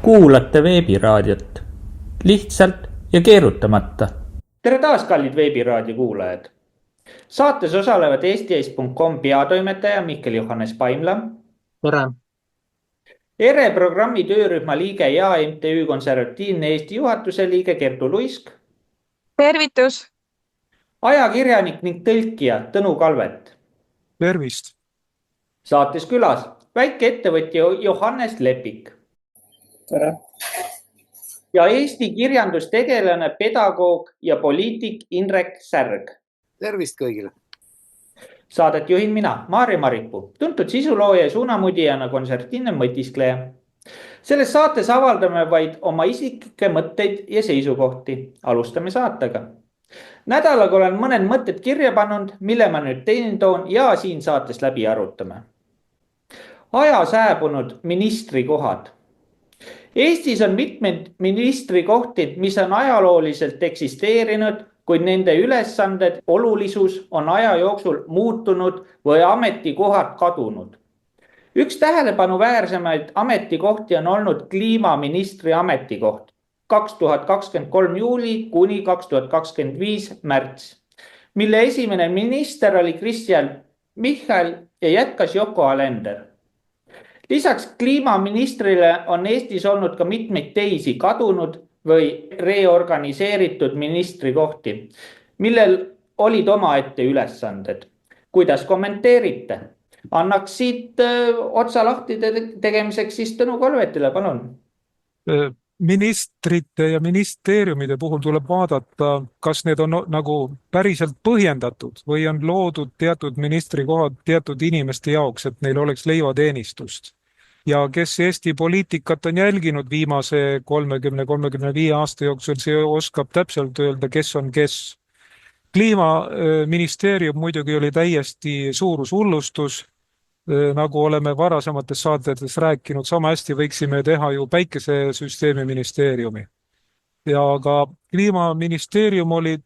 Kuulate veebiraadiot lihtsalt ja keerutamata. Tere taas, kallid veebiraadio kuulajad. Saates osalevad eesti.com peatoimetaja Mihkel Johannes Paimla. Tere. ERE programmi töörühma liige ja MTÜ Konservatiivne Eesti juhatuse liige Kertu Luisk. Tervitus. Ajakirjanik ning tõlkija Tõnu Kalvet. Tervist. Saates külas väikeettevõtja Johannes Lepik. Tere. Ja Eesti kirjandustegelane, pedagoog ja poliitik Indrek Särg. Tervist kõigile. Saadet juhin mina, Maarja Maripuu, tuntud sisulooja ja suunamudijana konservatiivne mõtiskleja. Selles saates avaldame vaid oma isiklikke mõtteid ja seisukohti. Alustame saatega. Nädalaga olen mõned mõtted kirja pannud, mille ma nüüd teine toon ja siin saates läbi arutame. Aja sääbunud ministrikohad. Eestis on mitmed ministrikohti, mis on ajalooliselt eksisteerinud, kuid nende ülesanded olulisus on aja jooksul muutunud või ametikohad kadunud. Üks tähelepanu-väärsemaid ametikohti on olnud kliimaministri ametikoht 2023 juuli kuni 2025 märts, mille esimene minister oli Kristen Michal ja jätkas Yoko Alender. Lisaks kliimaministrile on Eestis olnud ka mitmeid teisi kadunud või reorganiseeritud ministrikohti, millel olid omaette ülesanded. Kuidas kommenteerite? Annaks siit otsa lahti tegemiseks siis Tõnu Kalvetile, palun. Ministrite ja ministeeriumide puhul tuleb vaadata, kas need on nagu päriselt põhjendatud või on loodud teatud ministrikohad teatud inimeste jaoks, et neil oleks leivateenistust. Ja kes Eesti poliitikat on jälginud viimase 30-35 aasta jooksul, see oskab täpselt öelda, kes on kes. Kliimaministeerium muidugi oli täiesti suurushullustus, nagu oleme varasemates saatetes rääkinud, sama hästi võiksime teha ju päikesesüsteemi ministeeriumi. Ja ka kliimaministeerium oli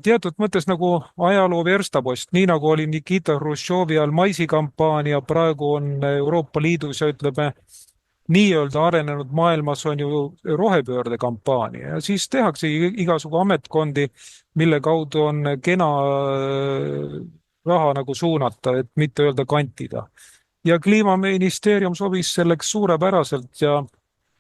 teatud mõttes nagu ajaloo verstapost, nii nagu oli Nikita Hruštšovi ajal maisikampaania, praegu on Euroopa Liidus ja ütleme, nii-öelda arenenud maailmas on ju rohepöörde kampaania ja siis tehakse igasugu ametkondi, mille kaudu on kena raha nagu suunata, et mitte öelda kantida. Ja kliimaministeerium sobis selleks suurepäraselt ja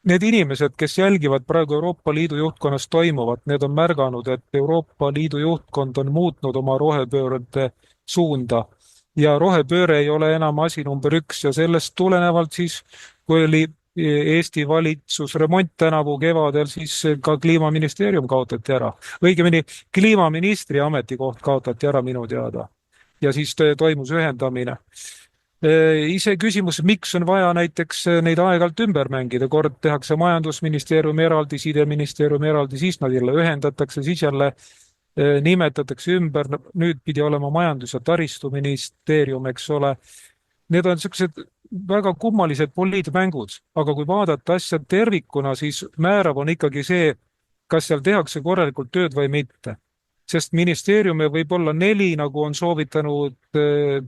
need inimesed, kes jälgivad praegu Euroopa Liidu juhtkonnas toimuvat, need on märganud, et Euroopa Liidu juhtkond on muutnud oma rohepöörde suunda ja rohepööre ei ole enam asi number 1 ja sellest tulenevalt siis, kui oli Eesti valitsus remont tänavu kevadel, siis ka kliimaministeerium kaotati ära. Õigemini kliimaministri ametikoht kaotati ära minu teada ja siis toimus ühendamine. Ise küsimus, miks on vaja näiteks neid aeg-ajalt ümber mängida, kord tehakse majandusministeerium eraldi, sideministeerium eraldi, siis nad jälle ühendatakse, siis jälle nimetatakse ümber, nüüd pidi olema majandus- ja taristuministeerium, eks ole. Need on sellised väga kummalised poliitmängud, aga kui vaadata asja tervikuna, siis määrav on ikkagi see, kas seal tehakse korralikult tööd või mitte. Sest ministeeriume võib olla 4, nagu on soovitanud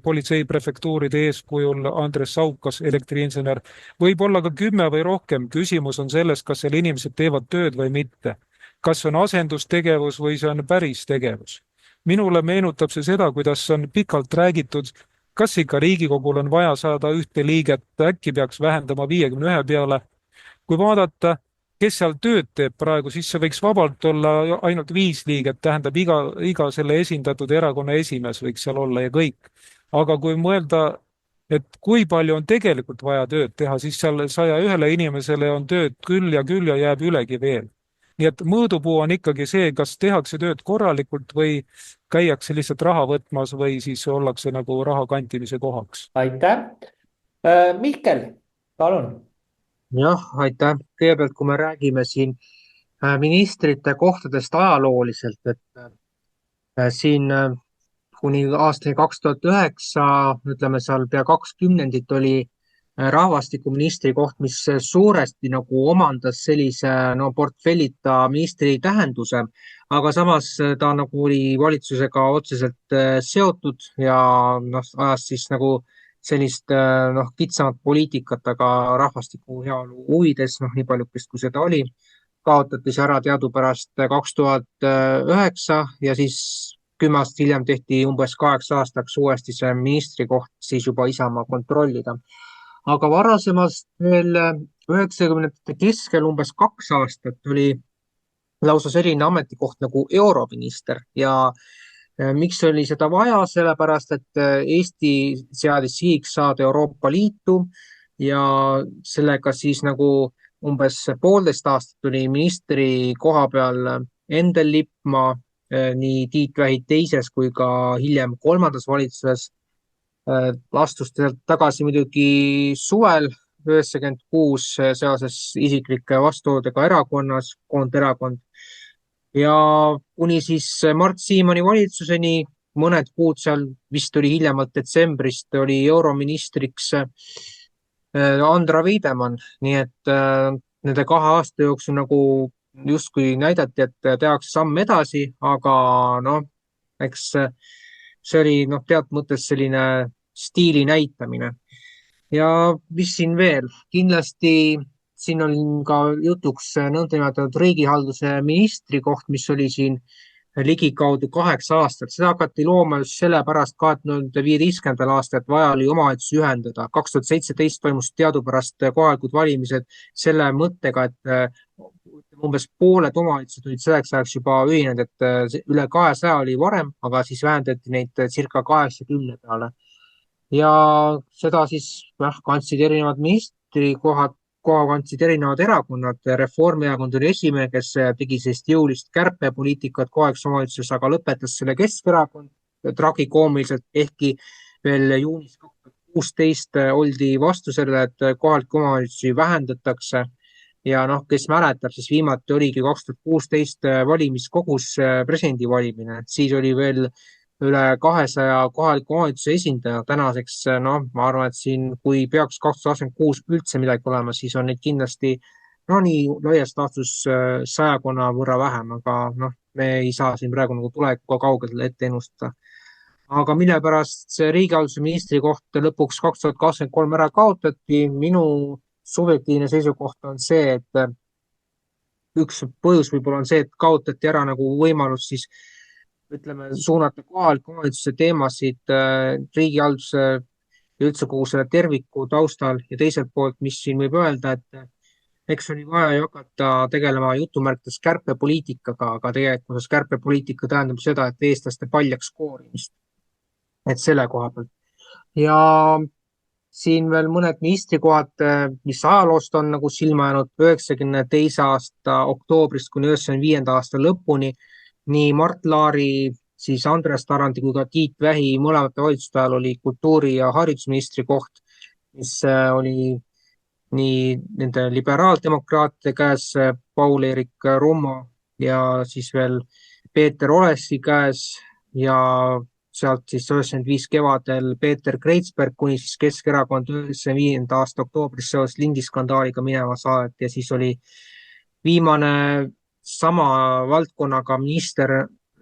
politseiprefektuuride eeskujul Andres Saukas, elektriinsener. Võib olla ka 10 või rohkem. Küsimus on selles, kas seal inimesed teevad tööd või mitte. Kas on asendustegevus või see on päris tegevus. Minule meenutab see seda, kuidas on pikalt räägitud, kas ikka Riigikogul on vaja saada 1 liiget, äkki peaks vähendama 51 peale. Kui vaadata, kes seal tööd teeb praegu, siis see võiks vabalt olla ainult 5 liiget, tähendab iga selle esindatud erakonna esimees võiks seal olla ja kõik. Aga kui mõelda, et kui palju on tegelikult vaja tööd teha, siis seal 101 inimesele on tööd küll ja jääb ülegi veel. Nii et mõõdupuu on ikkagi see, kas tehakse tööd korralikult või käiakse lihtsalt raha võtmas või siis ollakse nagu raha kantimise kohaks. Aitäh. Mihkel, palun. Jah, aitäh. Kõigepealt, kui me räägime siin ministrite kohtadest ajalooliselt, et siin kuni aastani 2009, ütleme seal pea 20 oli rahvastikuministri koht, mis suuresti nagu omandas sellise portfellita ministri tähenduse, aga samas ta nagu oli valitsusega otseselt seotud ja ajas siis nagu sellist kitsamat poliitikat, aga rahvastiku heaolu huvides, nii paljukest kui seda oli, kaotati see ära teadupärast 2009 ja siis 10 aastat hiljem tehti umbes 8 aastaks uuesti see ministrikoht siis juba Isamaa kontrollida. Aga varasemast veel 90ndate keskel umbes 2 aastat oli lausa selline ametikoht nagu eurominister ja miks oli seda vaja, sellepärast et Eesti seadis sihiks saada Euroopa Liitu ja sellega siis nagu umbes 1,5 aastat oli ministri koha peal Endel Lippmaa nii Tiit Vähi teises kui ka hiljem 3. valitsuses. Astus tagasi muidugi suvel 96 seoses isiklike vastuoludega erakonnas, Koonderakond. Ja kuni siis Mart Siimanni valitsuseni mõned kuud seal, vist oli hiljemalt detsembrist, oli euroministriks Andra Veidemann, nii et nende 2 aasta jooksul nagu justkui näidati, et tehakse samm edasi, aga eks see oli teatud mõttes selline stiili näitamine. Ja mis siin veel? Kindlasti siin on ka jutuks nõndanimetatud riigihalduse ministri koht, mis oli siin ligikaudu 8 aastat. Seda hakati looma just sellepärast 2015. aastal, et vaja oli omavalitsusi ühendada. 2017 toimus teadupärast kohalikud valimised selle mõttega, et umbes pooled omavalitsused olid selleks ajaks juba ühinenud, et üle 200 oli varem, aga siis vähendati neid circa 80 peale. Ja seda siis kandsid erinevad ministrikohad, koha kandsid erinevad erakonnad. Reformierakond oli esimene, kes tegi sellist jõulist kärpepoliitikat kohalikes omavalitsuses, aga lõpetas selle Keskerakond tragikoomiliselt, ehkki veel juunis 2016 oldi vastu sellele, et kohalikke omavalitsusi vähendatakse. Ja kes mäletab, siis viimati oligi 2016 valimiskogus presidendi valimine. Siis oli veel üle 200 kohaliku omavalitsuse esindaja. Tänaseks, ma arvan, et siin, kui peaks 2026 üldse midagi olema, siis on neid kindlasti nii laias laastus 100 võrra vähem, aga me ei saa siin praegu nagu tulekuga kaugelt ette ennustada. Aga mille pärast see riigihalduse ministri koht lõpuks 2023 ära kaotati, minu subjektiivne seisukoht on see, et üks põhjus võib-olla on see, et kaotati ära nagu võimalus siis suunata kohaliku omavalitsuse teemasid riigihalduse ja üldse kogu selle terviku taustal ja teiselt poolt, mis siin võib öelda, et eks oli vaja ju hakata tegelema jutumärkides kärpepoliitikaga, aga tegelikult kärpepoliitika tähendab seda, et eestlaste paljaks koorimist. Et selle koha pealt. Ja siin veel mõned ministrikohad, mis ajaloost on nagu silma jäänud 92 aasta oktoobrist kuni 95 aasta lõpuni. Nii Mart Laari, siis Andres Tarandi kui ka Tiit Vähi mõlemate valitsuste ajal oli kultuuri- ja haridusministri koht, mis oli nii nende liberaaldemokraatide käes Paul-Eerik Rummo ja siis veel Peeter Olesi käes ja sealt siis 95 kevadel Peeter Kreitsberg kuni siis Keskerakond 95 aasta oktoobris seoses lindiskandaaliga minema saadeti ja siis oli viimane sama valdkonnaga minister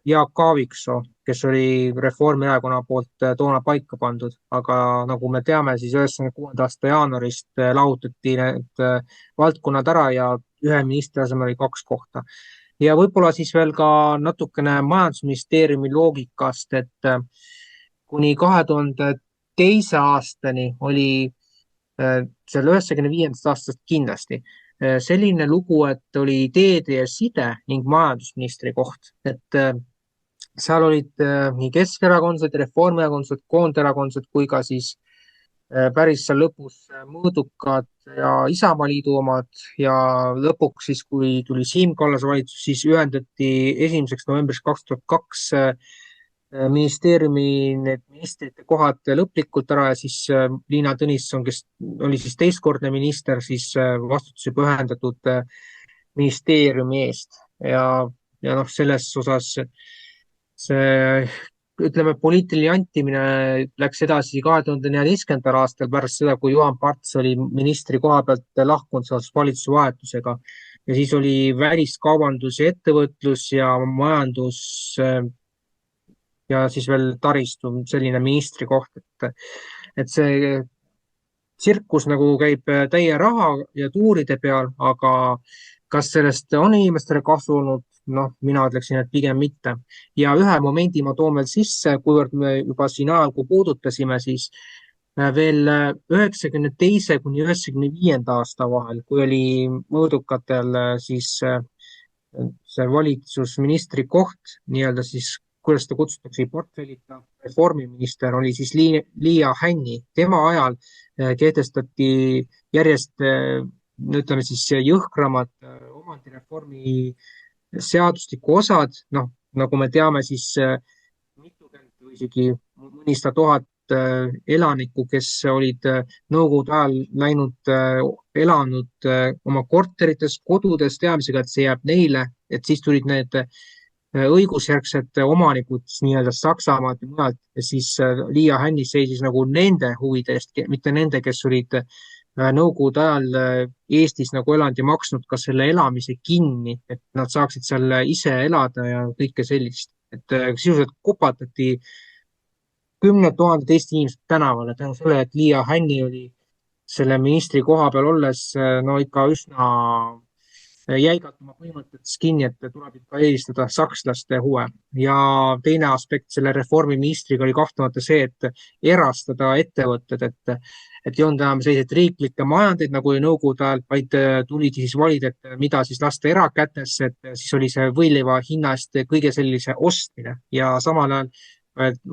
Jaak Aaviksoo, kes oli Reformierakonna poolt toona paika pandud, aga nagu me teame, siis 96 aasta jaanuarist lahutati need valdkonnad ära ja ühe ministri asemel oli 2 kohta. Ja võib-olla siis veel ka natukene majandusministeeriumi loogikast, et kuni 2002 aastani oli selle 95 aastast kindlasti selline lugu, et oli teede ja side ning majandusministri koht, et seal olid nii keskerakondlased, reformierakondlased, koonderakondsed kui ka siis päris seal lõpus mõõdukad ja Isamaaliidu omad ja lõpuks siis, kui tuli Siim Kallase valitsus, siis ühendati 1. novembriks 2002 ministeeriumi need ministrite kohad lõplikult ära ja siis Liina Tõnisson, kes oli siis teistkordne minister, siis vastutus juba ühendatud ministeeriumi eest ja selles osas see poliitiline jantimine läks edasi 2014. aastal pärast seda, kui Juhan Parts oli ministri koha pealt lahkunud seoses valitsuse vahetusega ja siis oli väliskaubandus ja ettevõtlus ja majandus ja siis veel taristu selline ministri koht, et see tsirkus nagu käib täie raha ja tuuride peal, aga kas sellest on inimestele kasu olnud? Noh, mina ütleksin, et pigem mitte. Ja ühe momendi ma toon veel sisse, kuivõrd me juba siin ajalugu puudutasime, siis veel 92. kuni 95. aasta vahel, kui oli mõõdukatel siis see valitsusministri koht, nii-öelda siis, kuidas ta kutsutakse, portfellita reformiminister oli siis Liia Hänni. Tema ajal kehtestati järjest, ütleme siis, jõhkramad omandireformi seadustiku osad, noh, nagu me teame, siis mitukümmend või isegi mõnisada tuhat elanikku, kes olid nõukogude ajal läinud, elanud oma korterites, kodudes teadmisega, et see jääb neile, et siis tulid need õigusjärgsed omanikud nii-öelda Saksamaad ja mujalt ja siis Liia Hänni seisis nagu nende huvide eest, mitte nende, kes olid nõukogude ajal Eestis nagu elanud ja maksnud ka selle elamise kinni, et nad saaksid seal ise elada ja kõike sellist. Et sisuliselt kopatati kümned tuhanded Eesti inimesed tänavale tänu selle, et Liia Hänni oli selle ministri koha peal olles no ikka üsna jäigalt oma põhimõtetes kinni, et tuleb ikka eelistada sakslaste huve. Ja teine aspekt selle reformiministriga oli kahtlemata see, et erastada ettevõtted, et ei olnud enam selliseid riiklikke majandeid nagu oli nõukogude ajal, vaid tuli siis valida, et mida siis lasta erakätesse, et siis oli see võileiva hinna eest kõige sellise ostmine ja samal ajal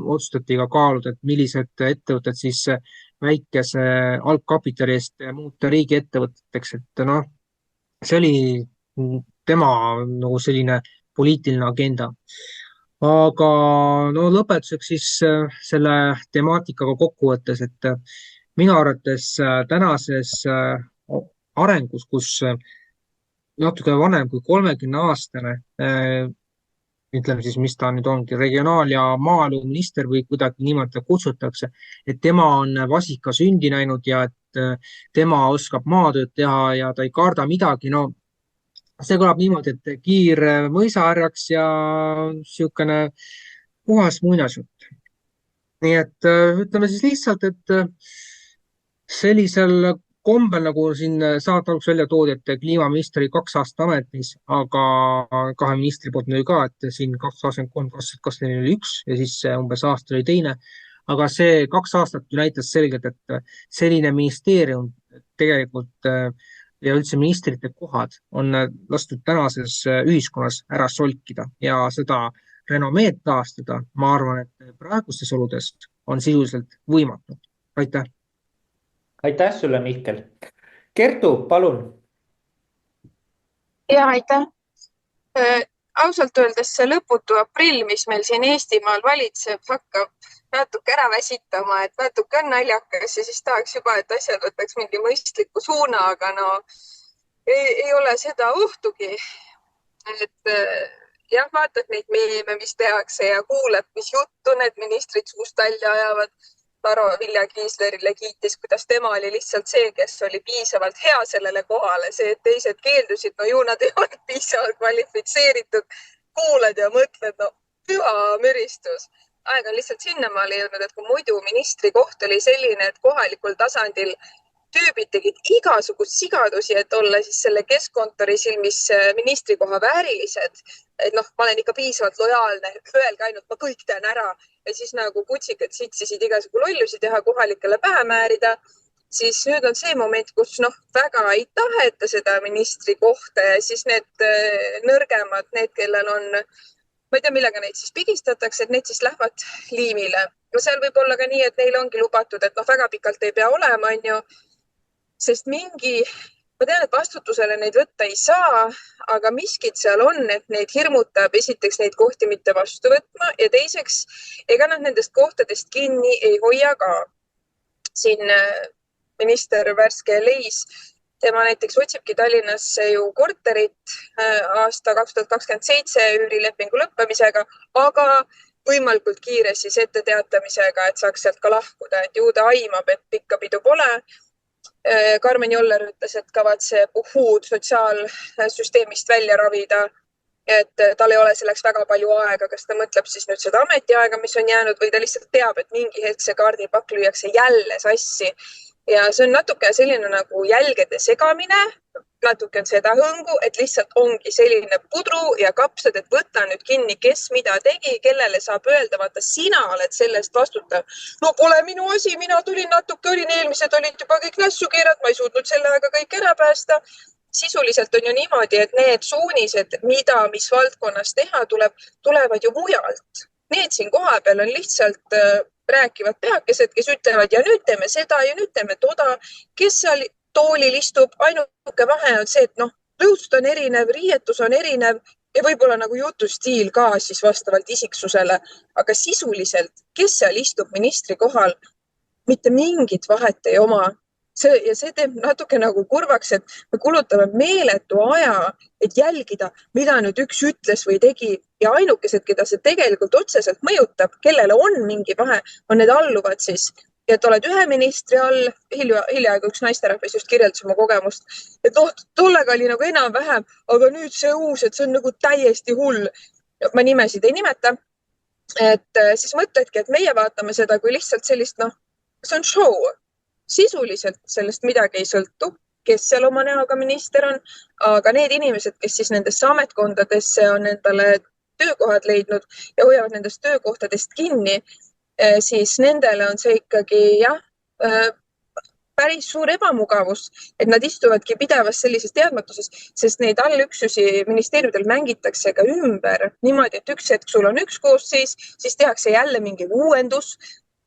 otsustati ka kaaluda, et millised ettevõtted siis väikese algkapitali eest muuta riigi ettevõteteks, et noh, see oli tema nagu selline poliitiline agenda. Aga no lõpetuseks siis selle temaatikaga kokkuvõttes, et minu arvates tänases arengus, kus natuke vanem kui 30-aastane, ütleme siis, mis ta nüüd ongi, regionaal- ja maaeluminister või kuidagi niimoodi kutsutakse, et tema on vasika sündi näinud ja et tema oskab maatööd teha ja ta ei karda midagi. No see kõlab niimoodi, et kiir mõisahärjaks ja niisugune puhas muinasjutt. Nii et ütleme siis lihtsalt, et sellisel kombel, nagu siin saate alguses välja toodi, et kliimaminister oli 2 aastat ametis, aga 2 ministri poolt oli ka, et siin 2023, 2024 oli 1 ja siis umbes aasta oli teine. Aga see 2 aastat ju näitas selgelt, et selline ministeerium tegelikult ja üldse ministrite kohad on lastud tänases ühiskonnas ära solkida ja seda renomeed taastada, ma arvan, et praegustes oludes on sisuliselt võimatu. Aitäh! Aitäh sulle, Mihkel. Kertu, palun. Ja aitäh. Ausalt öeldes see lõputu aprill, mis meil siin Eestimaal valitseb, hakkab natuke ära väsitama, et natuke on naljakas ja siis tahaks juba, et asjad võtaks mingi mõistliku suuna, aga no ei ole seda ohtugi. Et jah, vaatad neid meeme, mis tehakse ja kuulad, mis juttu need ministrid suust välja ajavad. Taro Vilja Kiislerile kiitis, kuidas tema oli lihtsalt see, kes oli piisavalt hea sellele kohale. See, et teised keeldusid, no ju nad ei olnud piisavalt kvalifitseeritud. Kuulad ja mõtled, no püha müristus. Aeg on lihtsalt sinnamaale jõudnud, et kui muidu ministri koht oli selline, et kohalikul tasandil tüübid tegid igasugust sigadusi, et olla siis selle keskkontori silmis ministrikoha väärilised. Et noh, ma olen ikka piisavalt lojaalne, öelge ainult, ma kõik tean ära. Ja siis nagu kutsikad sitsisid igasugu lollusi teha, kohalikele pähe määrida, siis nüüd on see moment, kus noh, väga ei taheta seda ministri kohta ja siis need nõrgemad, need, kellel on, ma ei tea, millega neid siis pigistatakse, et need siis lähevad liimile. Ja seal võib olla ka nii, et neil ongi lubatud, et noh, väga pikalt ei pea olema, on ju, sest mingi, ma tean, et vastutusele neid võtta ei saa, aga miskid seal on, et neid hirmutab esiteks neid kohti mitte vastu võtma ja teiseks, ega nad nendest kohtadest kinni ei hoia ka. Siin minister värske Leis, tema näiteks otsibki Tallinnasse ju korterit aasta 2027 üürilepingu lõppemisega, aga võimalikult kiire siis etteteatamisega, et saaks sealt ka lahkuda, et ju ta aimab, et pikka pidu pole. Karmen Joller ütles, et kavatseb sotsiaalsüsteemist välja ravida et tal ei ole selleks väga palju aega, kas ta mõtleb siis nüüd seda ametiaega, mis on jäänud või ta lihtsalt teab, et mingi hetk see kaardipakk lüüakse jälle sassi. Ja see on natuke selline nagu jälgede segamine, natuke on seda hõngu, et lihtsalt ongi selline pudru ja kapsad, et võtta nüüd kinni, kes mida tegi, kellele saab öelda, vaata sina oled sellest vastutav. No pole minu asi, mina tulin natuke, olin eelmised, olid juba kõik nässu keerad, ma ei suutnud selle aega kõik ära päästa. Sisuliselt on ju niimoodi, et need suunised, mida, mis valdkonnas teha tulevad ju mujalt. Need siin koha peal on lihtsalt rääkivad peakesed, kes ütlevad ja nüüd teeme seda ja nüüd teeme toda, kes seal toolil istub, ainuke vahe on see, et lõust on erinev, riietus on erinev ja võib-olla nagu jutustiil ka siis vastavalt isiksusele, aga sisuliselt, kes seal istub ministri kohal, mitte mingit vahet ei oma. Ja see teeb natuke nagu kurvaks, et me kulutame meeletu aja, et jälgida, mida nüüd üks ütles või tegi ja ainukesed, keda see tegelikult otseselt mõjutab, kellele on mingi vahe, on need alluvad siis. Ja et oled ühe ministri all, hiljaaegu üks naisterahvas just kirjeldas oma kogemust, et tollega oli nagu enam-vähem, aga nüüd see uus, et see on nagu täiesti hull. Ma nimesid ei nimeta, et siis mõtledki, et meie vaatame seda kui lihtsalt sellist, see on show. Sisuliselt sellest midagi ei sõltu, kes seal oma näoga minister on, aga need inimesed, kes siis nendesse ametkondadesse on endale töökohad leidnud ja hoiavad nendest töökohtadest kinni, siis nendele on see ikkagi päris suur ebamugavus, et nad istuvadki pidevas sellises teadmatuses, sest neid allüksusi ministeeriumidel mängitakse ka ümber niimoodi, et üks hetk sul on üks koosseis, siis tehakse jälle mingi uuendus.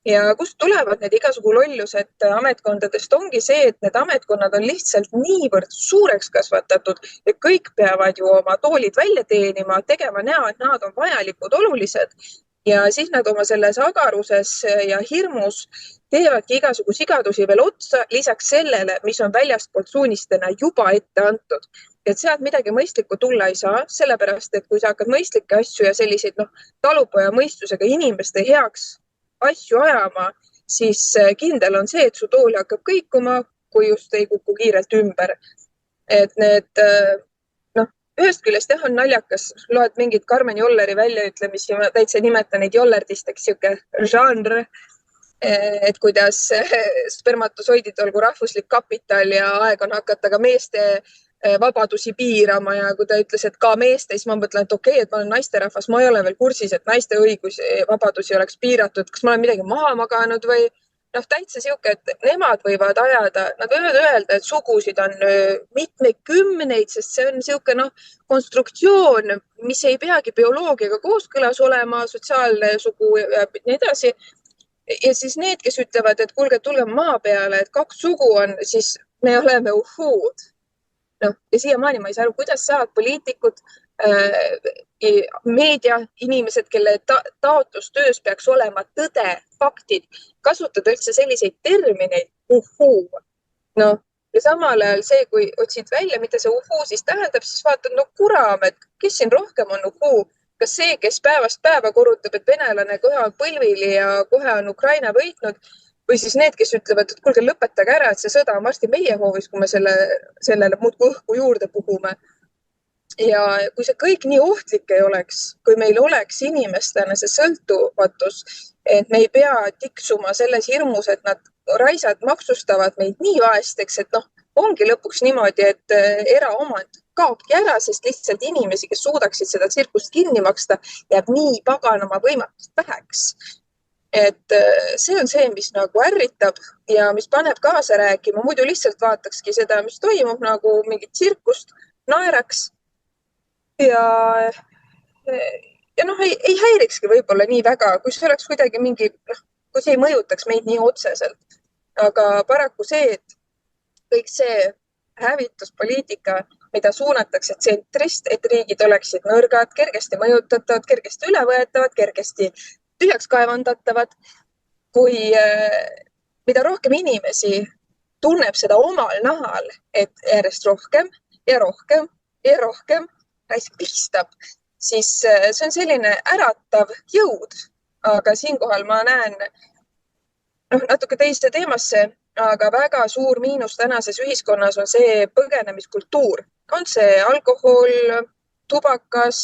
Ja kust tulevad need igasugu lollused ametkondadest ongi see, et need ametkonnad on lihtsalt niivõrd suureks kasvatatud ja kõik peavad ju oma toolid välja teenima, tegema näo, et nad on vajalikud, olulised. Ja siis nad oma selles agaruses ja hirmus teevadki igasugu sigadusi veel otsa, lisaks sellele, mis on väljastpoolt suunistena juba ette antud. Et sealt midagi mõistlikku tulla ei saa, sellepärast, et kui sa hakkad mõistlikke asju ja selliseid talupoja mõistusega inimeste heaks asju ajama, siis kindel on see, et su tool hakkab kõikuma, kui just ei kuku kiirelt ümber. Et need, ühest küljest on naljakas, loed mingid Karmen Jolleri väljaütlemisi, ma täitsa nimetan neid jollerdisteks, siuke žanr, et kuidas spermatosoidid olgu rahvuslik kapital ja aeg on hakata ka meeste vabadusi piirama ja kui ta ütles, et ka meeste, siis ma mõtlen, et okei, et ma olen naisterahvas, ma ei ole veel kursis, et naiste vabadusi oleks piiratud, kas ma olen midagi maha maganud või täitsa siuke, et nemad võivad ajada, nad võivad öelda, et sugusid on mitmekümneid, sest see on siuke konstruktsioon, mis ei peagi bioloogiaga kooskõlas olema, sotsiaalne sugu ja nii edasi. Ja siis need, kes ütlevad, et kuulge, tulge maa peale, et 2 sugu on, siis me oleme uhuud. Ja siiamaani ma ei saa aru, kuidas saavad poliitikud, meedia, inimesed, kelle taotlustöös peaks olema tõde, faktid, kasutada üldse selliseid termineid, uhuu. Ja samal ajal see, kui otsid välja, mida see uhuu siis tähendab, siis vaatad, kuram, et kes siin rohkem on uhuu? Kas see, kes päevast päeva korrutab, et venelane kohe on põlvili ja kohe on Ukraina võitnud, või siis need, kes ütlevad, et kuulge, lõpetage ära, et see sõda on varsti meie hoovis, kui me sellele muudkui õhku juurde puhume. Ja kui see kõik nii ohtlik ei oleks, kui meil oleks inimestena see sõltuvatus, et me ei pea tiksuma selles hirmus, et nad raisad maksustavad meid nii vaesteks, et ongi lõpuks niimoodi, et eraomand kaobki ära, sest lihtsalt inimesi, kes suudaksid seda tsirkust kinni maksta, jääb nii paganama võimatust väheks. Et see on see, mis nagu ärritab ja mis paneb kaasa rääkima. Muidu lihtsalt vaatakski seda, mis toimub, nagu mingit tsirkust, naeraks ja ei häirikski võib-olla nii väga, kui see oleks kuidagi kui see ei mõjutaks meid nii otseselt. Aga paraku see, et kõik see hävituspoliitika, mida suunatakse tsentrist, et riigid oleksid nõrgad, kergesti mõjutatavad, kergesti ülevõetavad, kergesti tühjaks kaevandatavad, kui mida rohkem inimesi tunneb seda omal nahal, et järjest rohkem ja rohkem ja rohkem pistab, siis see on selline äratav jõud. Aga siinkohal ma näen natuke teiste teemasse, aga väga suur miinus tänases ühiskonnas on see põgenemiskultuur. On see alkohol, tubakas,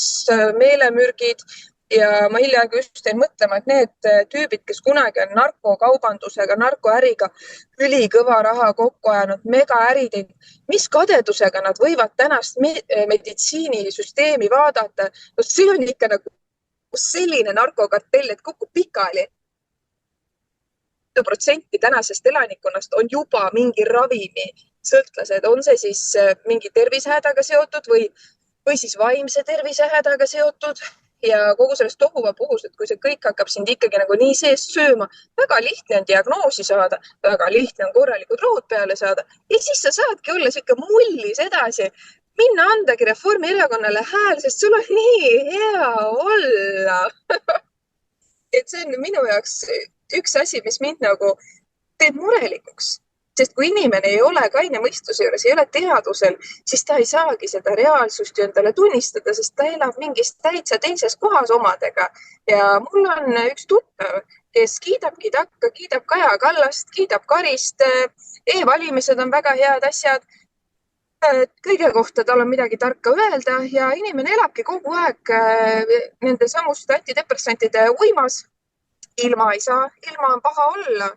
meelemürgid ja ma hiljaaegu just jäin mõtlema, et need tüübid, kes kunagi on narkokaubandusega, narkoäriga ülikõva raha kokku ajanud, megaärid, mis kadedusega nad võivad tänast meditsiinisüsteemi vaadata. See on ikka nagu selline narkokartell, et kukub pikali. 1% tänasest elanikkonnast on juba mingi ravimi sõltlased, on see siis mingi tervisehädaga seotud või siis vaimse tervisehädaga seotud ja kogu sellest tohuvapuhus, et kui see kõik hakkab sind ikkagi nagu nii sees sööma, väga lihtne on diagnoosi saada, väga lihtne on korralikud rood peale saada ja siis sa saadki olla siuke mullis edasi. Minna andagi Reformierakonnale hääl, sest sul on nii hea olla. Et see on minu jaoks üks asi, mis mind nagu teeb murelikuks. Sest kui inimene ei ole kaine mõistuse juures, ei ole teadusel, siis ta ei saagi seda reaalsust ju endale tunnistada, sest ta elab mingis täitsa teises kohas omadega. Ja mul on üks tuttav, kes kiidabki takka, kiidab Kaja Kallast, kiidab Karist, e-valimised on väga head asjad. Kõige kohta tal on midagi tarka öelda ja inimene elabki kogu aeg nende samuste antidepressantide uimas. Ilma ei saa, ilma on paha olla.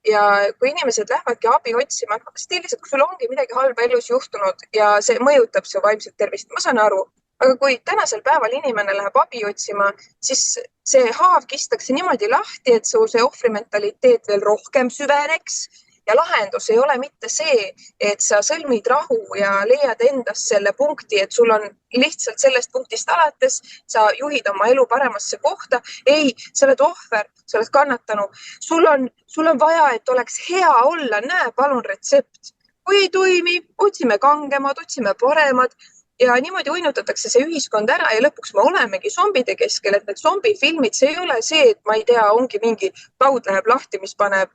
Ja kui inimesed lähevadki abi otsima, stiliselt, kui sul ongi midagi halba elus juhtunud ja see mõjutab su vaimset tervist, ma saan aru. Aga kui tänasel päeval inimene läheb abi otsima, siis see haav kistakse niimoodi lahti, et su see ohvrimentaliteet veel rohkem süveneks. Ja lahendus ei ole mitte see, et sa sõlmid rahu ja leiad endast selle punkti, et sul on lihtsalt sellest punktist alates, sa juhid oma elu paremasse kohta. Ei, sa oled ohver, sa oled kannatanu. Sul on vaja, et oleks hea olla, näe palun retsept. Kui ei toimi, otsime kangemad, otsime paremad ja niimoodi uinutatakse see ühiskond ära ja lõpuks me olemegi zombide keskel, et need zombifilmid, see ei ole see, et ma ei tea, ongi mingi taud läheb lahti, mis paneb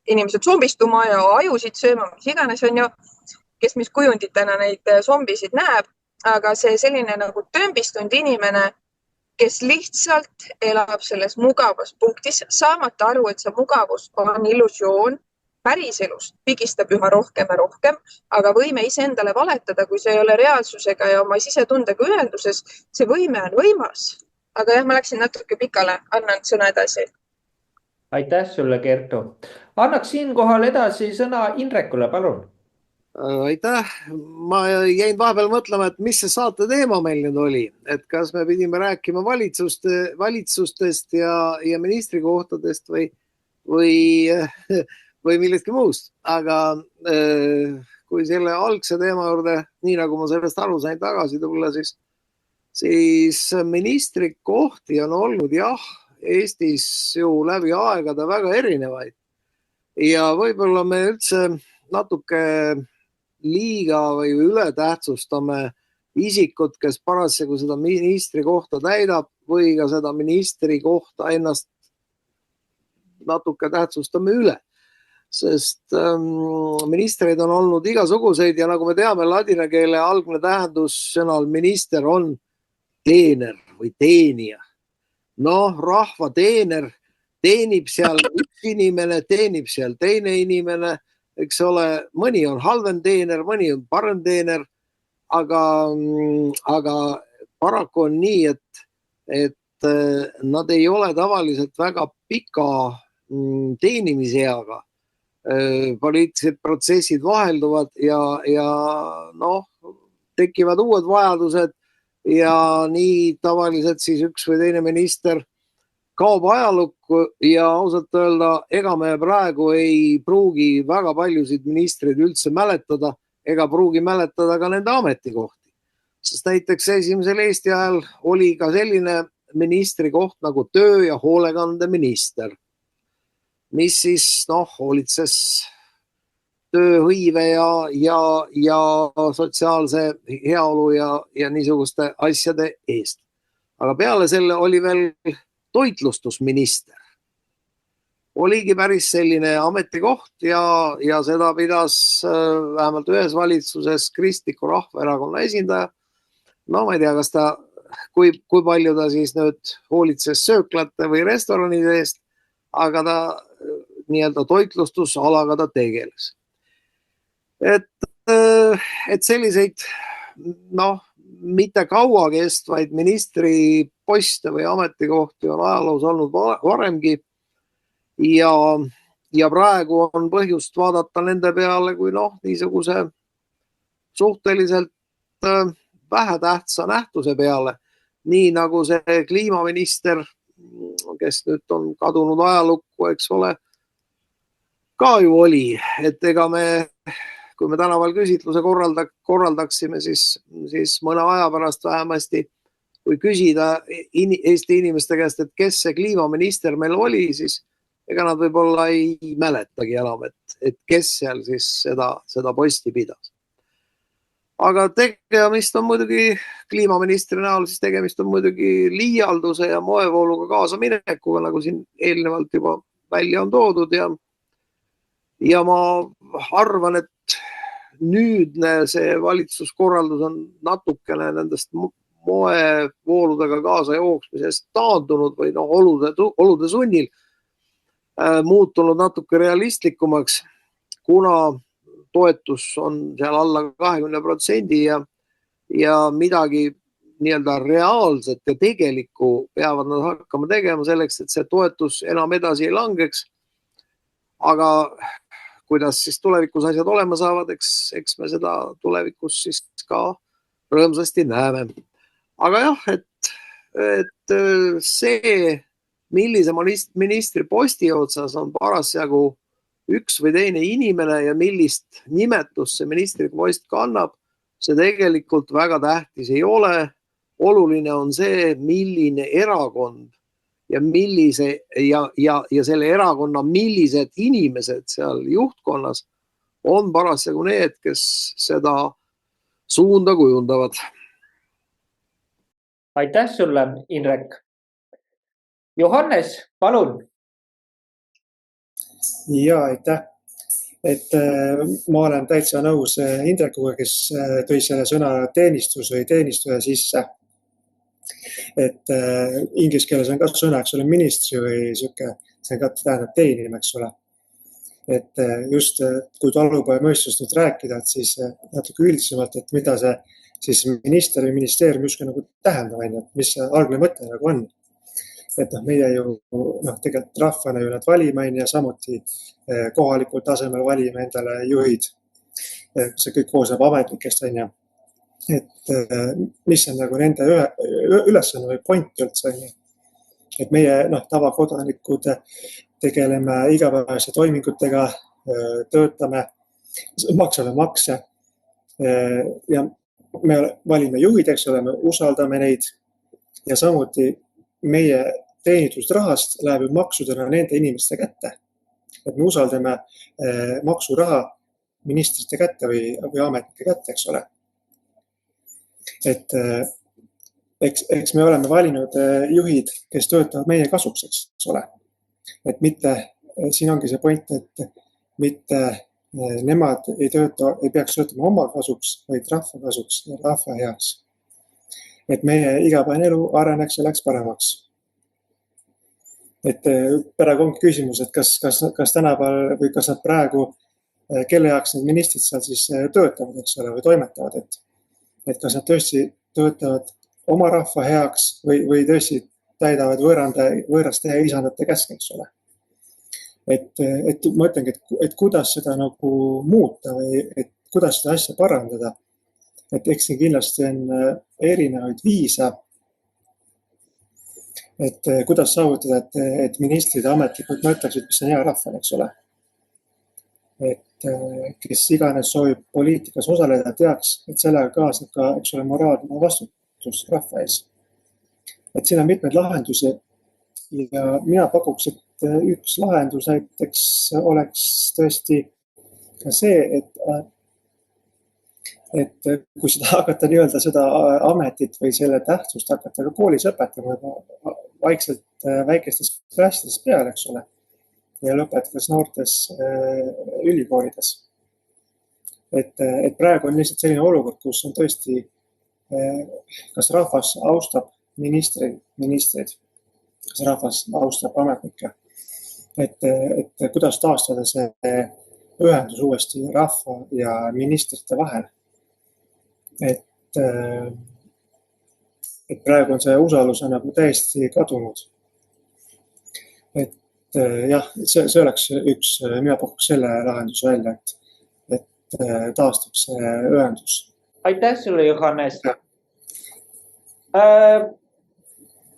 inimesed zombistuma ja ajusid sööma, mis iganes on ju, kes mis kujunditena neid zombisid näeb, aga see selline nagu tömbistunud inimene, kes lihtsalt elab selles mugavas punktis, saamata aru, et see mugavus on illusioon, päriselust pigistab üha rohkem ja rohkem, aga võime iseendale valetada, kui see ei ole reaalsusega ja oma sisetundega ühenduses, see võime on võimas. Aga jah, ma läksin natuke pikale, annan sõna edasi. Aitäh sulle, Kertu. Annaks siinkohal edasi sõna Indrekule, palun. Aitäh. Ma jäin vahepeal mõtlema, et mis see saate teema meil nüüd oli, et kas me pidime rääkima valitsustest ja ministrikohtadest või millestki muust. Aga kui selle algse teema juurde, nii nagu ma sellest aru sain tagasi tulla, siis ministrikohti on olnud jah, Eestis ju läbi aegade väga erinevaid ja võib-olla me üldse natuke liiga või ületähtsustame isikut, kes parasjagu seda ministri kohta täidab või ka seda ministri kohta ennast natuke tähtsustame üle. Sest ministreid on olnud igasuguseid ja nagu me teame, ladina keele algne tähendus sõnal minister on teener või teenija. Rahva teener teenib seal üks inimene, teenib seal teine inimene, eks ole, mõni on halvem teener, mõni on parem teener, aga paraku on nii, et nad ei ole tavaliselt väga pika teenimiseaga. Poliitilised protsessid vahelduvad ja tekivad uued vajadused ja nii tavaliselt siis üks või teine minister kaob ajalukku ja ausalt öelda, ega me praegu ei pruugi väga paljusid ministreid üldse mäletada, ega pruugi mäletada ka nende ametikohti. Sest näiteks esimesel Eesti ajal oli ka selline ministri koht nagu töö- ja hoolekandeminister, mis siis hoolitses tööhõive ja sotsiaalse heaolu ja niisuguste asjade eest. Aga peale selle oli veel toitlustusminister. Oligi päris selline ametikoht ja seda pidas vähemalt ühes valitsuses Kristliku Rahvaerakonna esindaja. Ma ei tea, kui palju ta siis nüüd hoolitses sööklate või restoranide eest, aga ta nii-öelda toitlustusalaga ta tegeles. Et selliseid mitte kaua kestvaid ministriposte või ametikohti on ajaloos olnud varemgi ja praegu on põhjust vaadata nende peale kui niisuguse suhteliselt vähetähtsa nähtuse peale, nii nagu see kliimaminister, kes nüüd on kadunud ajalukku, eks ole, ka ju oli, et ega kui me tänaval küsitluse korraldaksime, siis mõne aja pärast vähemasti, kui küsida Eesti inimeste käest, et kes see kliimaminister meil oli, siis ega nad võib-olla ei mäletagi enam, et kes seal siis seda posti pidas. Aga tegemist on muidugi kliimaministri näol, siis tegemist on muidugi liialduse ja moevooluga kaasaminekuga, nagu siin eelnevalt juba välja on toodud ja ma arvan, et nüüdne see valitsuskorraldus on natukene nendest moevooludega kaasa jooksmisest taandunud või olude sunnil muutunud natuke realistlikumaks, kuna toetus on seal alla 20% ja midagi nii-öelda reaalset ja tegelikku peavad nad hakkama tegema selleks, et see toetus enam edasi ei langeks. Aga kuidas siis tulevikus asjad olema saavad, eks me seda tulevikus siis ka rõõmsasti näeme. Aga jah, et see, millise ministri posti otsas on parasjagu üks või teine inimene ja millist nimetust see ministri post kannab, see tegelikult väga tähtis ei ole. Oluline on see, milline erakond ja selle erakonna millised inimesed seal juhtkonnas on parasjagu need, kes seda suunda kujundavad. Aitäh sulle, Indrek. Johannes, palun. Ja, aitäh. Et ma olen täitsa nõus Indrekuga, kes tõi selle sõna teenistus või teenistuja sisse. Et inglise keeles on ka sõna, eks ole, ministri või siuke, see ka tähendab teenima, eks ole. Et just kui talupojamõistust nüüd rääkida, et siis natuke üldisemalt, et mida see siis minister või ministeerium justkui nagu tähendab, et mis see algne mõte nagu on. Et meie ju tegelikult rahvana ju nad valime ja samuti kohalikul tasemel valime endale juhid. See kõik koosneb ametnikest, on ju. Et mis on nagu nende ülesanne või point üldse. Et meie tavakodanikud tegeleme igapäevase toimingutega, töötame, maksame makse ja me valime juhid, eks ole, me usaldame neid ja samuti meie teenitusrahast läheb ju maksudena nende inimeste kätte. Et me usaldame maksuraha ministrite kätte või ametnike kätte, eks ole. Et eks me oleme valinud juhid, kes töötavad meie kasuks, eks ole. Et mitte, siin ongi see point, et mitte nemad ei peaks töötama oma kasuks, vaid rahva kasuks ja rahva heaks. Et meie igapäevane elu areneks ja läks paremaks. Et praegu ongi küsimus, et kas tänapäeval või kas nad praegu, kelle jaoks need ministrid seal siis töötavad, eks ole, või toimetavad, et kas nad tõesti töötavad oma rahva heaks või tõesti täidavad võõraste ja isandate käske, eks ole. Et ma ütlengi, et kuidas seda nagu muuta või et kuidas seda asja parandada. Et eks siin kindlasti on erinevaid viise, et kuidas saavutada, et ministrid ja ametlikud mõtleksid, mis on hea rahval, eks ole. Et kes iganes soovib poliitikas osaleda, teaks, et sellega kaasneb ka, eks ole, moraalne vastutus rahva ees. Et siin on mitmeid lahendusi ja mina pakuks, et üks lahendus näiteks oleks tõesti ka see, et kui seda hakata nii-öelda seda ametit või selle tähtsust hakata ka koolis õpetama vaikselt väikestes klassides peale, eks ole, ja lõpetades noortes ülikoolides. Et praegu on lihtsalt selline olukord, kus on tõesti, kas rahvas austab ministreid, kas rahvas austab ametnikke, et kuidas taastada see ühendus uuesti rahva ja ministrite vahel. Et et praegu on see usaldus nagu täiesti kadunud. Et jah, see oleks üks, mina pakuks selle lahenduse välja, et taastub see ühendus. Aitäh sulle, Johannes.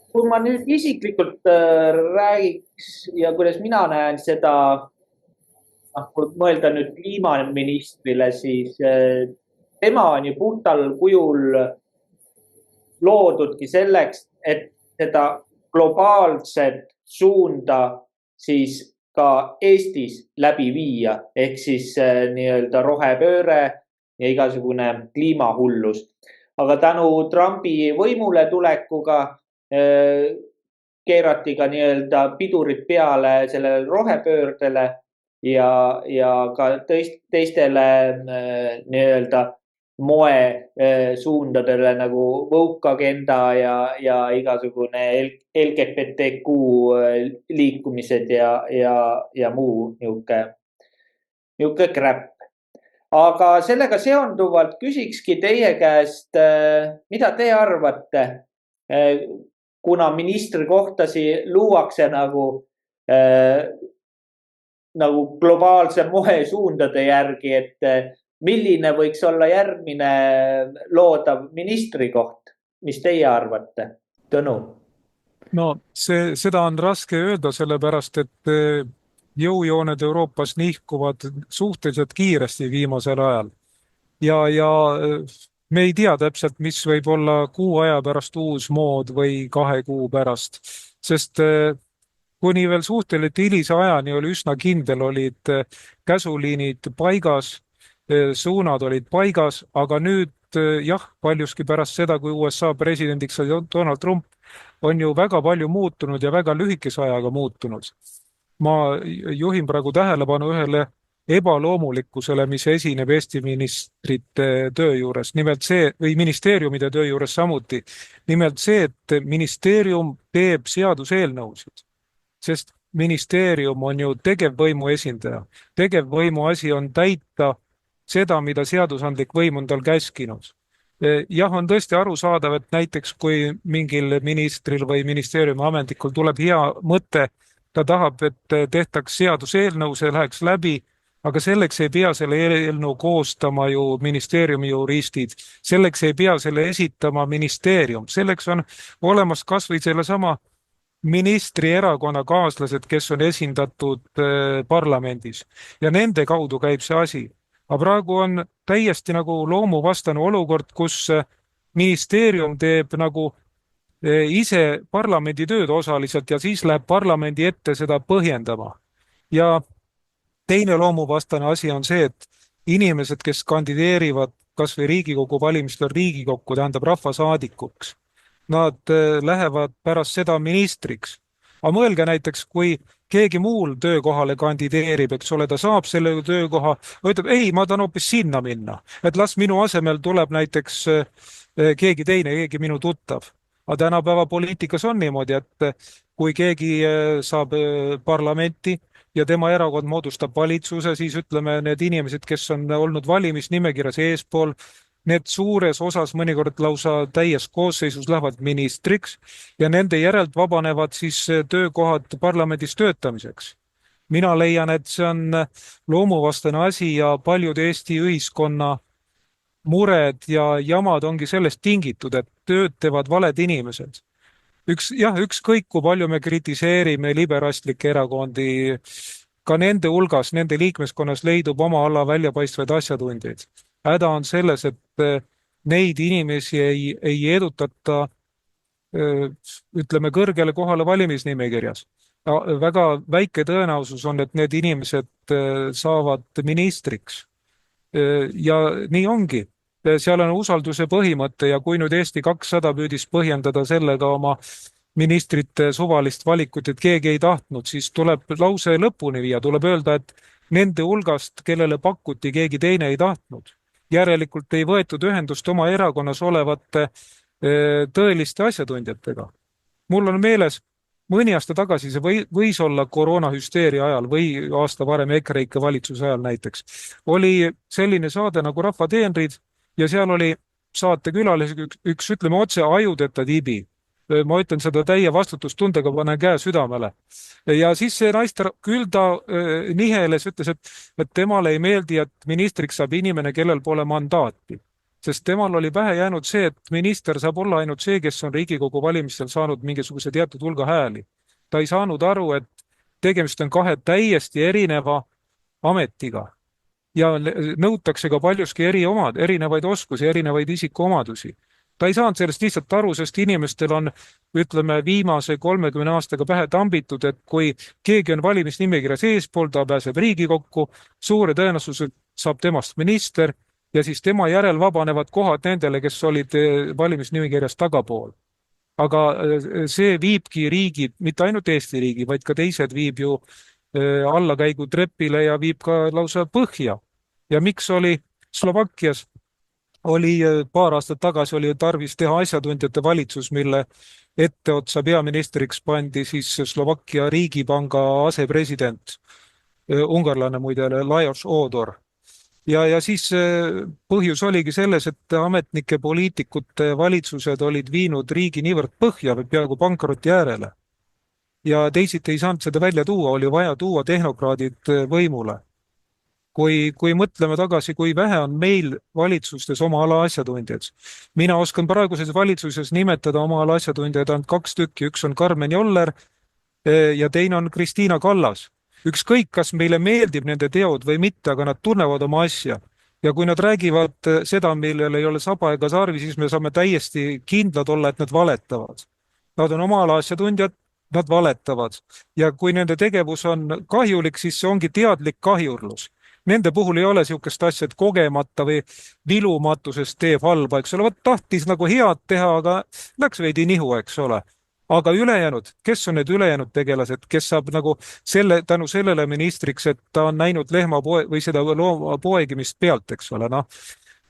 Kui ma nüüd isiklikult räägiks ja kuidas mina näen seda, kui mõelda nüüd kliimaministrile, siis tema on ju puhtal kujul loodudki selleks, et seda globaalset suunda siis ka Eestis läbi viia, ehk siis nii-öelda rohepööre ja igasugune kliimahullus. Aga tänu Trumpi võimule tulekuga keerati ka nii-öelda pidurid peale sellele rohepöördele ja ka teistele nii-öelda moesuundadele nagu woke agenda ja igasugune LGBTQ liikumised ja muu niuke crap. Aga sellega seonduvalt küsikski teie käest, mida te arvate, kuna ministrikohtasi luuakse nagu globaalse moesuundade järgi, et milline võiks olla järgmine loodav ministrikoht? Mis teie arvate? Tõnu? No seda on raske öelda, sellepärast, et jõujooned Euroopas nihkuvad suhteliselt kiiresti viimasel ajal. Ja me ei tea täpselt, mis võib olla kuu aja pärast uus mood või 2 kuu pärast, sest kuni veel suhteliselt hilise ajani oli üsna kindel, olid käsuliinid paigas, suunad olid paigas, aga nüüd jah, paljuski pärast seda, kui USA presidendiks oli Donald Trump, on ju väga palju muutunud ja väga lühikese ajaga muutunud. Ma juhin praegu tähelepanu ühele ebaloomulikkusele, mis esineb Eesti ministrite töö juures, nimelt see, või ministeeriumide töö juures samuti, nimelt see, et ministeerium teeb seaduseelnõusid, sest ministeerium on ju tegevvõimu esindaja. Tegevvõimu asi on täita seda, mida seadusandlik võim on tal käskinud. Jah, on tõesti arusaadav, et näiteks kui mingil ministril või ministeeriumi ametnikul tuleb hea mõte, ta tahab, et tehtaks seaduseelnõu, see läheks läbi, aga selleks ei pea selle eelnõu koostama ju ministeeriumi juristid, selleks ei pea selle esitama ministeerium, selleks on olemas kas või sellesama ministri erakonnakaaslased, kes on esindatud parlamendis ja nende kaudu käib see asi. Aga praegu on täiesti nagu loomuvastane olukord, kus ministeerium teeb nagu ise parlamendi tööd osaliselt ja siis läheb parlamendi ette seda põhjendama. Ja teine loomuvastane asi on see, et inimesed, kes kandideerivad kas või Riigikogu valimistel Riigikokku, tähendab rahvasaadikuks, nad lähevad pärast seda ministriks. Aga mõelge näiteks, kui keegi muul töökohale kandideerib, eks ole, ta saab selle töökoha, ütleb, ei, ma tahan hoopis sinna minna, et las minu asemel tuleb näiteks keegi teine, keegi minu tuttav. Aga tänapäeva poliitikas on niimoodi, et kui keegi saab parlamenti ja tema erakond moodustab valitsuse, siis ütleme, need inimesed, kes on olnud valimisnimekirjas eespool, need suures osas mõnikord lausa täies koosseisus lähevad ministriks ja nende järelt vabanevad siis töökohad parlamendis töötamiseks. Mina leian, et see on loomuvastane asi ja paljud Eesti ühiskonna mured ja jamad ongi sellest tingitud, et tööd teevad valed inimesed. Ükskõik, kui palju me kritiseerime liberalistlikke erakondi, ka nende hulgas, nende liikmeskonnas leidub oma ala väljapaistvaid asjatundjaid. Häda on selles, et neid inimesi ei edutata, ütleme, kõrgele kohale valimisnimekirjas. Väga väike tõenäosus on, et need inimesed saavad ministriks. Ja nii ongi. Seal on usalduse põhimõte ja kui nüüd Eesti 200 püüdis põhjendada sellega oma ministrite suvalist valikut, et keegi ei tahtnud, siis tuleb lause lõpuni viia, tuleb öelda, et nende hulgast, kellele pakuti, keegi teine ei tahtnud. Järelikult ei võetud ühendust oma erakonnas olevate tõeliste asjatundjatega. Mul on meeles, mõni aasta tagasi see võis olla koroonahüsteeria ajal või aasta varem EKREIKE valitsuse ajal näiteks. Oli selline saade nagu Rahva teenrid ja seal oli saatekülalisega üks ütleme otse ajudeta tibi. Ma ütlen seda täie vastutustundega, panen käe südamele. Ja siis see naister, küll ta niheles, ütles, et temale ei meeldi, et ministriks saab inimene, kellel pole mandaati. Sest temal oli pähe jäänud see, et minister saab olla ainult see, kes on Riigikogu valimistel saanud mingisuguse teatud hulga hääli. Ta ei saanud aru, et tegemist on kahe täiesti erineva ametiga ja nõutakse ka paljuski erinevaid oskusi, erinevaid isikuomadusi. Ta ei saanud sellest lihtsalt aru, sest inimestel on, ütleme, viimase 30 aastaga pähe tambitud, et kui keegi on valimisnimekirjas eespool, ta pääseb Riigikokku, suure tõenäosusel saab temast minister ja siis tema järel vabanevad kohad nendele, kes olid valimisnimekirjas tagapool. Aga see viibki riigi, mitte ainult Eesti riigi, vaid ka teised viib ju allakäigu trepile ja viib ka lausa põhja. Ja miks oli Slovakkias oli paar aastat tagasi oli tarvis teha asjatundjate valitsus, mille etteotsa peaministriks pandi siis Slovakkia riigipanga asepresident, ungarlane muide, Lajos Odor. Ja siis põhjus oligi selles, et ametnike poliitikute valitsused olid viinud riigi niivõrd põhja või peaaegu pankroti äärele. Ja teisiti ei saanud seda välja tuua, oli vaja tuua tehnokraadid võimule. Kui mõtleme tagasi, kui vähe on meil valitsustes oma ala asjatundjad. Mina oskan praeguses valitsuses nimetada oma ala asjatundjad ainult 2 tükki, üks on Karmen Joller ja teine on Kristiina Kallas. Ükskõik, kas meile meeldib nende teod või mitte, aga nad tunnevad oma asja. Ja kui nad räägivad seda, millel ei ole saba ega sarvi, siis me saame täiesti kindlad olla, et nad valetavad. Nad on oma ala asjatundjad, nad valetavad. Ja kui nende tegevus on kahjulik, siis see ongi teadlik kahjurlus. Nende puhul ei ole sihukest asja, et kogemata või vilumatusest teeb halba, eks ole, tahtis nagu head teha, aga läks veidi nihu, eks ole. Aga ülejäänud, kes on need ülejäänud tegelased, kes saab nagu tänu sellele ministriks, et ta on näinud või seda looma poegimist pealt, eks ole. No,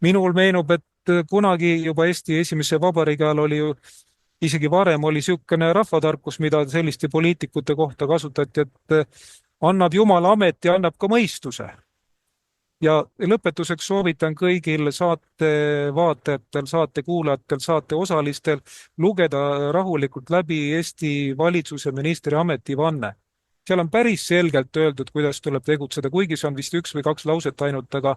minul meenub, et kunagi juba Eesti esimese vabariigi ajal oli ju isegi varem oli sihukene rahvatarkus, mida selliste poliitikute kohta kasutati, et annab Jumala amet ja annab ka mõistuse. Ja lõpetuseks soovitan kõigil saate vaatajatel, saate kuulajatel, saate osalistel lugeda rahulikult läbi Eesti valitsuse ministri ametivanne. Seal on päris selgelt öeldud, kuidas tuleb tegutseda, kuigi see on vist 1 või 2 lauset ainult, aga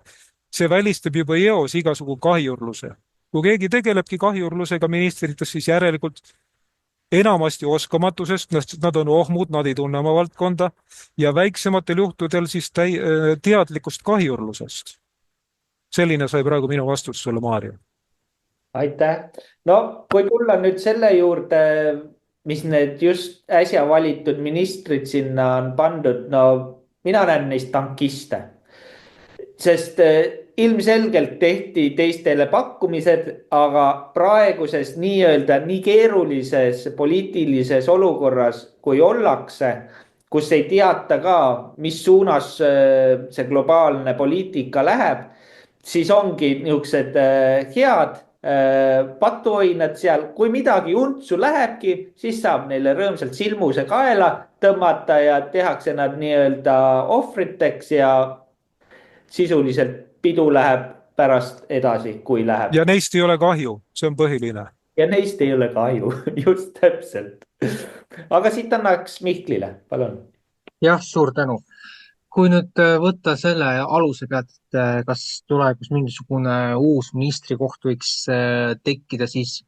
see välistab juba eos igasugu kahjurluse. Kui keegi tegelebki kahjurlusega ministrites, siis järelikult enamasti oskamatusest, nad on ohmud, nad ei tunne oma valdkonda ja väiksematel juhtudel siis teadlikust kahjurlusest. Selline sai praegu minu vastus sulle, Maarja. Aitäh. No, kui tulla nüüd selle juurde, mis need just äsja valitud ministrid sinna on pandud, no mina näen neist tankiste. Sest ilmselgelt tehti teistele pakkumised, aga praeguses nii keerulises poliitilises olukorras, kui ollakse, kus ei teata ka, mis suunas see globaalne poliitika läheb, siis ongi niisugused head patuoinad seal. Kui midagi untsu lähebki, siis saab neile rõõmsalt silmuse kaela tõmmata ja tehakse nad nii-öelda ohvriteks ja sisuliselt pidu läheb pärast edasi, kui läheb. Ja neist ei ole kahju, see on põhiline. Ja neist ei ole kahju, just täpselt. Aga siit annaks Mihklile, palun. Jah, suur tänu. Kui nüüd võtta selle aluse pealt, et kas tulevikus mingisugune uus ministrikoht võiks tekkida, siis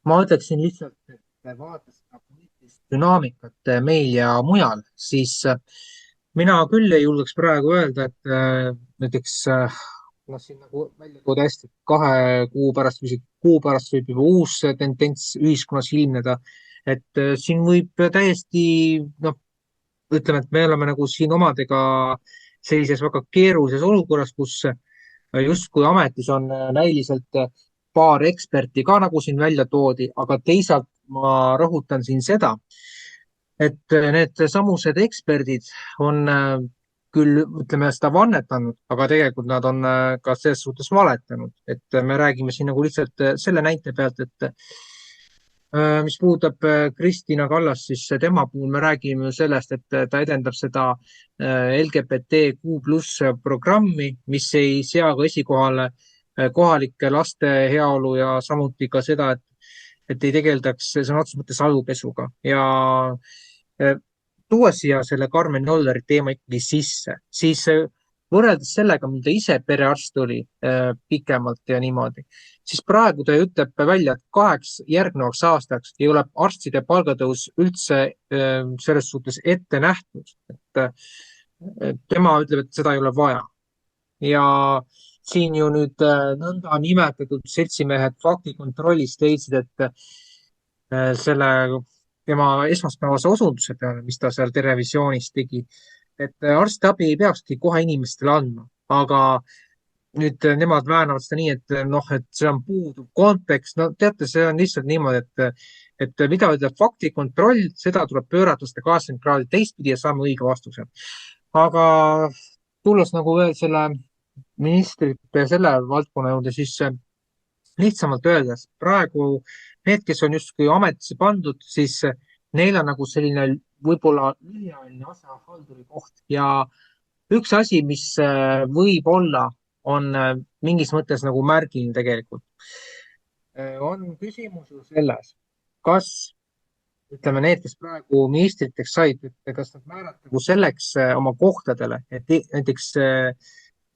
ma ütleksin lihtsalt, et vaadates poliitilist dünaamikat meil ja mujal, siis mina küll ei julgeks praegu öelda, et näiteks siin nagu välja tuua hästi 2 kuu pärast või kuu pärast võib juba uus tendents ühiskonnas ilmneda, et siin võib täiesti, ütleme, et me oleme nagu siin omadega sellises väga keerulises olukorras, kus justkui ametis on näiliselt paar eksperti ka, nagu siin välja toodi, aga teisalt ma rõhutan siin seda, et need samused eksperdid on küll, ütleme, seda vannetanud, aga tegelikult nad on ka selles suhtes valetanud, et me räägime siin nagu lihtsalt selle näite pealt, et mis puudutab Kristiina Kallast, siis tema puhul me räägime sellest, et ta edendab seda LGBTQ+ programmi, mis ei sea ka esikohale kohalike laste heaolu ja samuti ka seda, et ei tegeldaks sõna otseses mõttes ajupesuga ja tuua siia selle Karmen Jolleri teema ikkagi sisse, siis võrreldes sellega, mida ise perearst oli pikemalt ja niimoodi, siis praegu ta ütleb välja, et 2 järgnevaks aastaks ei ole arstide palgatõus üldse selles suhtes ette nähtud, et tema ütleb, et seda ei ole vaja. Ja siin ju nüüd nõnda nimetatud seltsimehed faktikontrollist leidsid, et selle tema esmaspäevase osunduse peale, mis ta seal televisioonis tegi, et arstiabi ei peakski kohe inimestele andma, aga nüüd nemad väänavad seda nii, et see on puuduv kontekst. No teate, see on lihtsalt niimoodi, et mida ütleb faktikontroll, seda tuleb pöörata 180 kraadi teistpidi ja saame õige vastuse. Aga tulles nagu veel selle ministrite selle valdkonna juurde, siis lihtsamalt öeldes praegu need, kes on justkui ametisse pandud, siis neil on nagu selline võib-olla lühiajaline asjahalduri koht ja üks asi, mis võib olla, on mingis mõttes nagu märgiline tegelikult. On küsimus ju selles, kas ütleme need, kes praegu ministriteks said, kas nad määratagu selleks oma kohtadele, et näiteks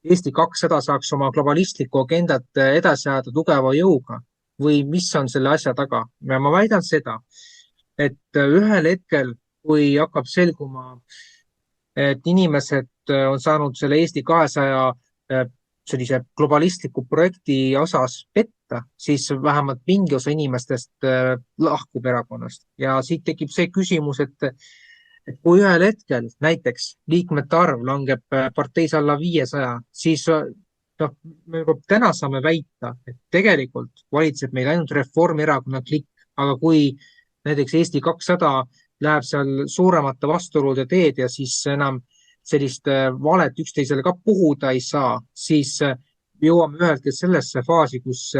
Eesti 200 saaks oma globalistlikku agendat edasi ajada tugeva jõuga või mis on selle asja taga. Ja ma väidan seda, et ühel hetkel, kui hakkab selguma, et inimesed on saanud selle Eesti 200 sellise globalistliku projekti osas petta, siis vähemalt mingi osa inimestest lahkub erakonnast. Ja siit tekib see küsimus, et kui ühel hetkel näiteks liikmete arv langeb parteis alla 500, siis me täna saame väita, et tegelikult valitseb meil ainult Reformierakonna klikk, aga kui näiteks Eesti 200 läheb seal suuremate vastuolude teed ja siis enam sellist valet üksteisele ka puhuda ei saa, siis jõuame ühelt hetkel sellesse faasi, kus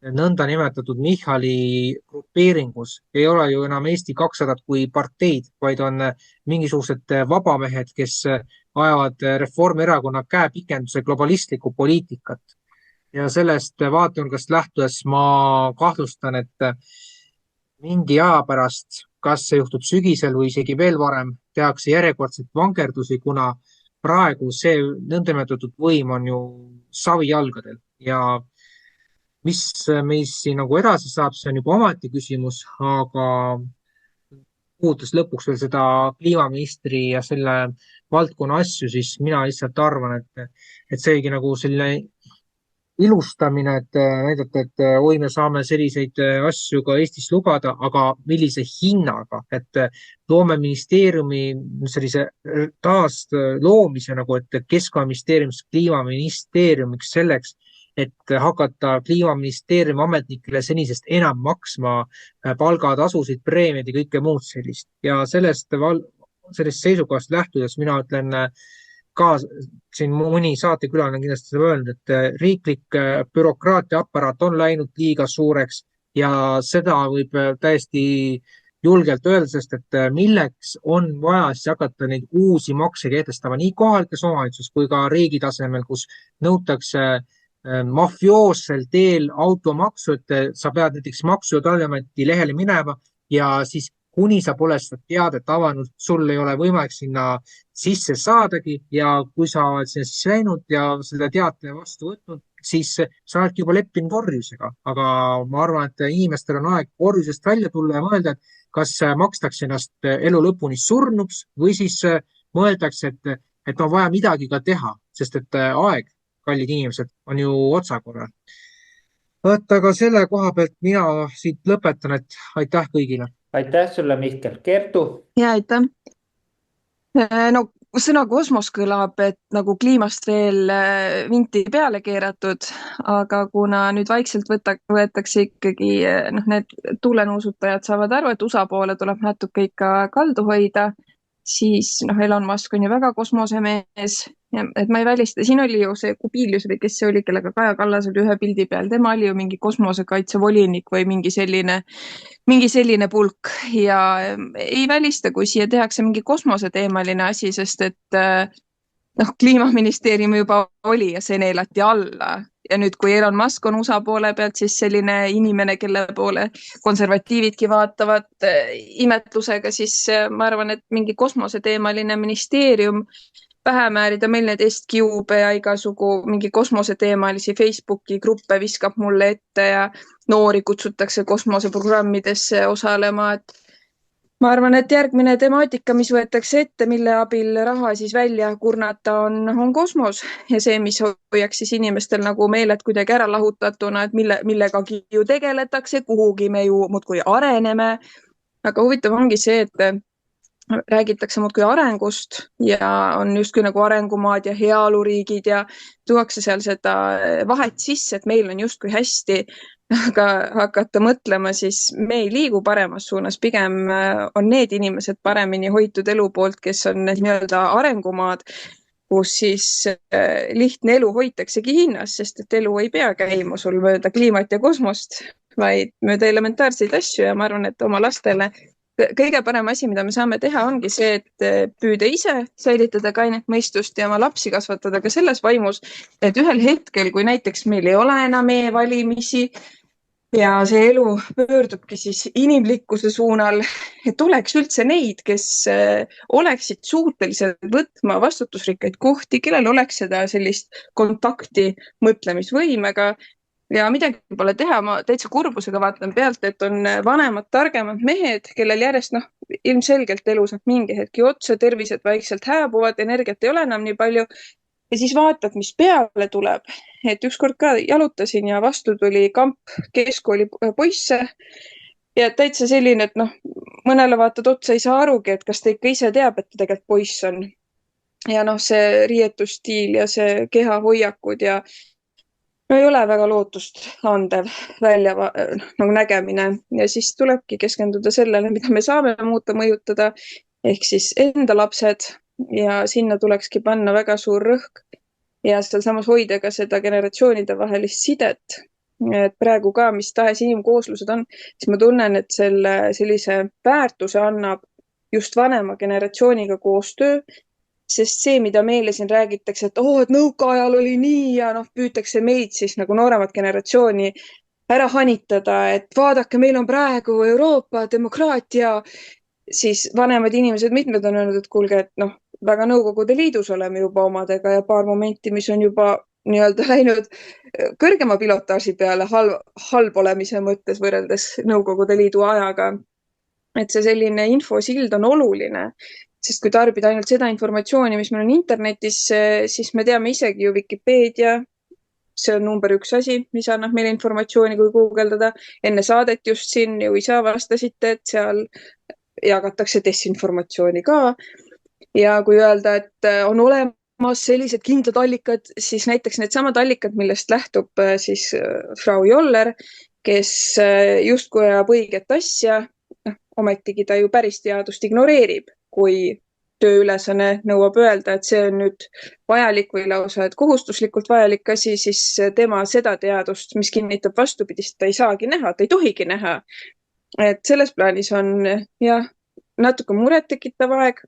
nõnda nimetatud Michali grupeeringus ei ole ju enam Eesti 200 kui parteid, vaid on mingisugused vabamehed, kes ajavad Reformierakonna käepikenduse globalistlikku poliitikat. Ja sellest vaatenurgast lähtudes ma kahtlustan, et mingi aja pärast, kas see juhtub sügisel või isegi veel varem, tehakse järjekordselt vangerdusi, kuna praegu see nõndametatud võim on ju savijalgadel ja mis meis siin nagu edasi saab, see on juba omati küsimus, aga puudutas lõpuks veel seda kliimaministri ja selle valdkonna asju, siis mina lihtsalt arvan, et seegi nagu selline ilustamine, et näidata, et oi, me saame selliseid asju ka Eestis lubada, aga millise hinnaga, et loome ministeeriumi sellise taas loomise nagu, et Keskkonnaministeeriumist kliimaministeeriumiks selleks, et hakata kliimaministeeriumi ametnikele senisest enam maksma palgatasusid, preemiad ja kõike muud sellist. Ja sellest seisukohast lähtudes mina ütlen ka, siin mõni saatekülaline kindlasti seda öelnud, et riiklik bürokraatia aparaat on läinud liiga suureks ja seda võib täiesti julgelt öelda, sest et milleks on vaja siis hakata neid uusi makse kehtestama nii kohalikes omavalitsuses kui ka riigi tasemel, kus nõutakse mafioossel teel automaksu, et sa pead näiteks Maksu- ja Tolliameti lehele minema ja siis kuni sa pole seda teadet avanud, sul ei ole võimalik sinna sisse saadagi ja kui sa oled sinna siis läinud ja selle teate vastu võtnud, siis sa oledki juba leppinud orjusega. Aga ma arvan, et inimestel on aeg orjusest välja tulla ja mõelda, et kas makstakse ennast elu lõpuni surnuks või siis mõeldakse, et on vaja midagi ka teha, sest et aeg, kallid inimesed, on ju otsakorral. Aga selle koha pealt mina siit lõpetan, et aitäh kõigile. Aitäh sulle, Mihkel. Kertu? Ja aitäh. No sõna kosmos kõlab, et nagu kliimast veel vinti peale keeratud, aga kuna nüüd vaikselt võetakse ikkagi, need tuulenuusutajad saavad aru, et USA poole tuleb natuke ikka kaldu hoida, siis Elon Musk on ju väga kosmosemees, et ma ei välista, siin oli ju see Kubilius, kes see oli, kellega Kaja Kallas oli ühe pildi peal, tema oli ju mingi kosmosekaitsevolinik või mingi selline pulk ja ei välista, kui siia tehakse mingi kosmoseteemaline asi, sest et kliimaministeerium juba oli ja see neelati alla. Ja nüüd, kui Elon Musk on USA poole pealt, siis selline inimene, kelle poole konservatiividki vaatavad imetlusega, siis ma arvan, et mingi kosmoseteemaline ministeerium pähe määrida, meil need STCube ja igasugu mingi kosmoseteemalisi Facebooki gruppe viskab mulle ette ja noori kutsutakse kosmoseprogrammidesse osalema, et ma arvan, et järgmine temaatika, mis võetakse ette, mille abil raha siis välja kurnata, on kosmos ja see, mis hoiaks siis inimestel nagu meeled kuidagi ära lahutatuna, et millegagi ju tegeletakse, kuhugi me ju muudkui areneme. Aga huvitav ongi see, et räägitakse muudkui arengust ja on justkui nagu arengumaad ja heaoluriigid ja tuuakse seal seda vahet sisse, et meil on justkui hästi, aga hakata mõtlema, siis me ei liigu paremas suunas, pigem on need inimesed paremini hoitud elu poolt, kes on nii-öelda arengumaad, kus siis lihtne elu hoitaksegi hinnas, sest et elu ei pea käima sul mööda kliimat ja kosmost, vaid mööda elementaarseid asju ja ma arvan, et oma lastele kõige parem asi, mida me saame teha, ongi see, et püüda ise säilitada kainet mõistust ja oma lapsi kasvatada ka selles vaimus, et ühel hetkel, kui näiteks meil ei ole enam e-valimisi ja see elu pöördubki siis inimlikkuse suunal, et oleks üldse neid, kes oleksid suutelised võtma vastutusrikkaid kohti, kellel oleks seda sellist kontakti mõtlemisvõimega. Ja midagi pole teha, ma täitsa kurbusega vaatan pealt, et on vanemad, targemad mehed, kellel järjest ilmselgelt elu saab mingi hetki otsa, tervised vaikselt hääbuvad, energiat ei ole enam nii palju ja siis vaatad, mis peale tuleb. Et ükskord ka jalutasin ja vastu tuli kamp keskkooli poisse ja täitsa selline, et mõnele vaatad otsa, ei saa arugi, et kas ta ikka ise teab, et ta tegelikult poiss on. Ja see riietusstiil ja see kehahoiakud ja no ei ole väga lootust andev välja nagu nägemine ja siis tulebki keskenduda sellele, mida me saame muuta, mõjutada, ehk siis enda lapsed ja sinna tulekski panna väga suur rõhk ja seal samas hoida ka seda generatsioonide vahelist sidet. Et praegu ka, mis tahes inimkooslused on, siis ma tunnen, et sellise väärtuse annab just vanema generatsiooniga koostöö, sest see, mida meile siin räägitakse, et et nõukaajal oli nii ja püütakse meid siis nagu nooremat generatsiooni ära hanitada, et vaadake, meil on praegu Euroopa demokraatia, siis vanemad inimesed, mitmed on öelnud, et kuulge, et väga Nõukogude Liidus oleme juba omadega ja paar momenti, mis on juba nii-öelda läinud kõrgema pilotaaži peale halb olemise mõttes võrreldes Nõukogude Liidu ajaga. Et see selline infosild on oluline. Sest kui tarbida ainult seda informatsiooni, mis meil on internetis, siis me teame isegi ju Wikipedia, see on number 1 asi, mis annab meile informatsiooni, kui guugeldada. Enne saadet just siin ju isa vastasite, et seal jagatakse desinformatsiooni ka. Ja kui öelda, et on olemas sellised kindlad allikad, siis näiteks need samad allikad, millest lähtub siis Frau Joller, kes justkui ajab õiget asja, ometigi ta ju päris teadust ignoreerib, kui tööülesanne nõuab öelda, et see on nüüd vajalik või lausa, et kohustuslikult vajalik asi, siis tema seda teadust, mis kinnitab vastupidist, ta ei saagi näha, ta ei tohigi näha. Et selles plaanis on natuke muret tekitav aeg,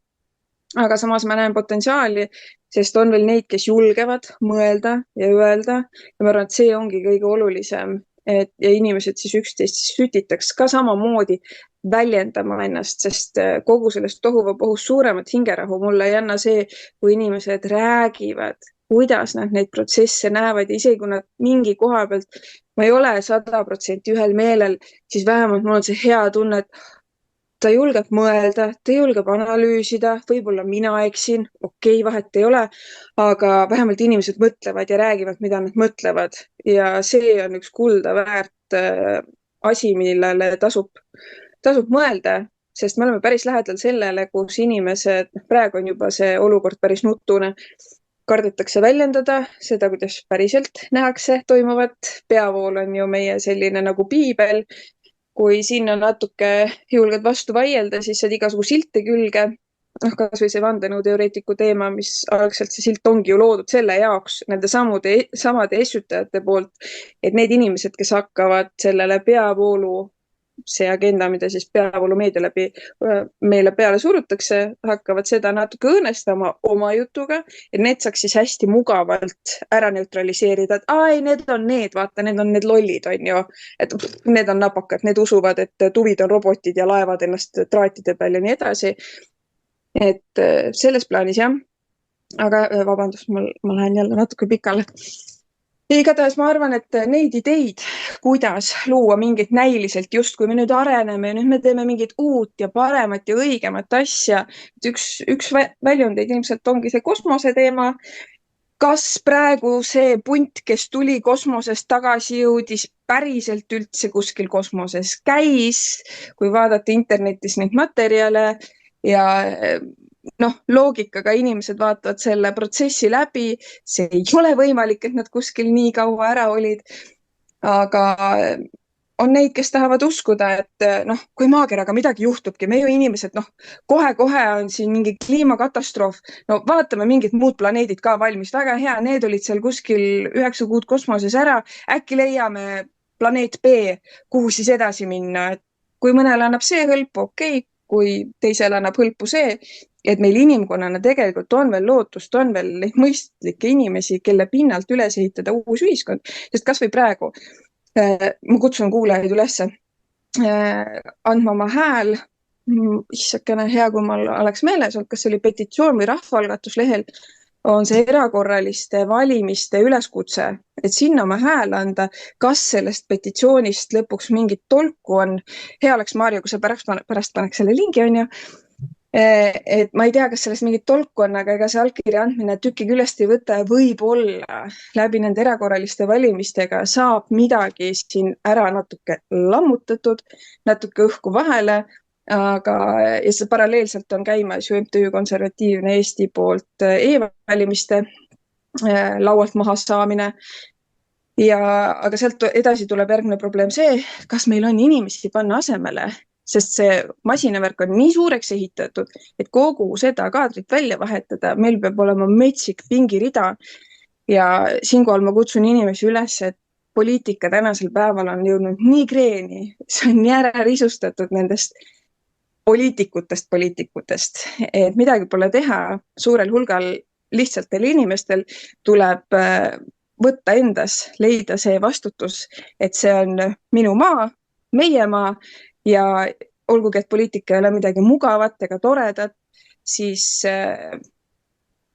aga samas ma näen potentsiaali, sest on veel neid, kes julgevad mõelda ja öelda ja ma arvan, et see ongi kõige olulisem, et ja inimesed siis üksteist sütitaks ka samamoodi väljendama ennast, sest kogu sellest tohuvapohus suuremat hingerahu mulle ei anna see, kui inimesed räägivad, kuidas nad neid protsesse näevad ja isegi kui nad mingi koha pealt ma ei ole 100% ühel meelel, siis vähemalt mul on see hea tunne, et ta julgeb mõelda, ta julgeb analüüsida, võib-olla mina eksin, okei, vahet ei ole, aga vähemalt inimesed mõtlevad ja räägivad, mida nad mõtlevad ja see on üks kulda väärt asi, millele tasub mõelda, sest me oleme päris lähedal sellele, kus inimesed, praegu on juba see olukord päris nutune, kardetakse väljendada seda, kuidas päriselt nähakse toimuvat. Peavool on ju meie selline nagu piibel. Kui sinna natuke julged vastu vaielda, siis saad igasugu silte külge. Kas või see vandenõuteoreetiku teema, mis algselt see silt ongi ju loodud selle jaoks nende samade essutajate poolt, et need inimesed, kes hakkavad sellele peavoolu see agenda, mida siis peavoolumeedia läbi meile peale surutakse, hakkavad seda natuke õõnestama oma jutuga, et need saaks siis hästi mugavalt ära neutraliseerida, et ai, need on need, vaata, need on need lollid, on ju, et need on napakad, need usuvad, et tuvid on robotid ja laevad ennast traatide peal ja nii edasi. Et selles plaanis jah, aga vabandust, ma lähen jälle natuke pikale. Igatahes ma arvan, et neid ideid, kuidas luua mingit näiliselt, just kui me nüüd areneme ja nüüd me teeme mingit uut ja paremat ja õigemat asja, et üks väljundeid ilmselt ongi see kosmose teema. Kas praegu see punt, kes tuli kosmosest tagasi jõudis, päriselt üldse kuskil kosmoses käis, kui vaadata internetis neid materjale ja loogikaga inimesed vaatavad selle protsessi läbi, see ei ole võimalik, et nad kuskil nii kaua ära olid, aga on neid, kes tahavad uskuda, et kui maakeraga midagi juhtubki, me ju inimesed, kohe-kohe on siin mingi kliimakatastroof, vaatame mingid muud planeedid ka valmis, väga hea, need olid seal kuskil 9 kuud kosmoses ära, äkki leiame planeet B, kuhu siis edasi minna, et kui mõnele annab see hõlpu, okei, kui teisele annab hõlpu see, et meil inimkonnana tegelikult on veel lootust, on veel neid mõistlikke inimesi, kelle pinnalt üles ehitada uus ühiskond, sest kas või praegu ma kutsun kuulajaid üles andma oma hääl, issakene hea, kui mul oleks meeles, kas see oli petitsioon või rahvaalgatuslehel, on see erakorraliste valimiste üleskutse, et sinna oma hääl anda, kas sellest petitsioonist lõpuks mingit tolku on. Hea oleks, Maarjo, kui sa pärast paneks selle lingi, on ju. Et ma ei tea, kas sellest mingit tolku on, aga ega see allkirja andmine tükki küljest ei võta ja võib-olla läbi nende erakorraliste valimistega saab midagi siin ära natuke lammutatud, natuke õhku vahele, aga ja see paralleelselt on käimas ju MTÜ Konservatiivne Eesti poolt e-valimiste laualt maha saamine. Aga sealt edasi tuleb järgmine probleem see, kas meil on inimesi panna asemele, sest see masinavärk on nii suureks ehitatud, et kogu seda kaadrit välja vahetada, meil peab olema metsik pingirida ja siinkohal ma kutsun inimesi üles, et poliitika tänasel päeval on jõudnud nii kreeni, see on nii ära risustatud nendest poliitikutest, et midagi pole teha, suurel hulgal lihtsaltel inimestel tuleb võtta endas, leida see vastutus, et see on minu maa, meie maa, ja olgugi, et poliitika ei ole midagi mugavat ega toredat, siis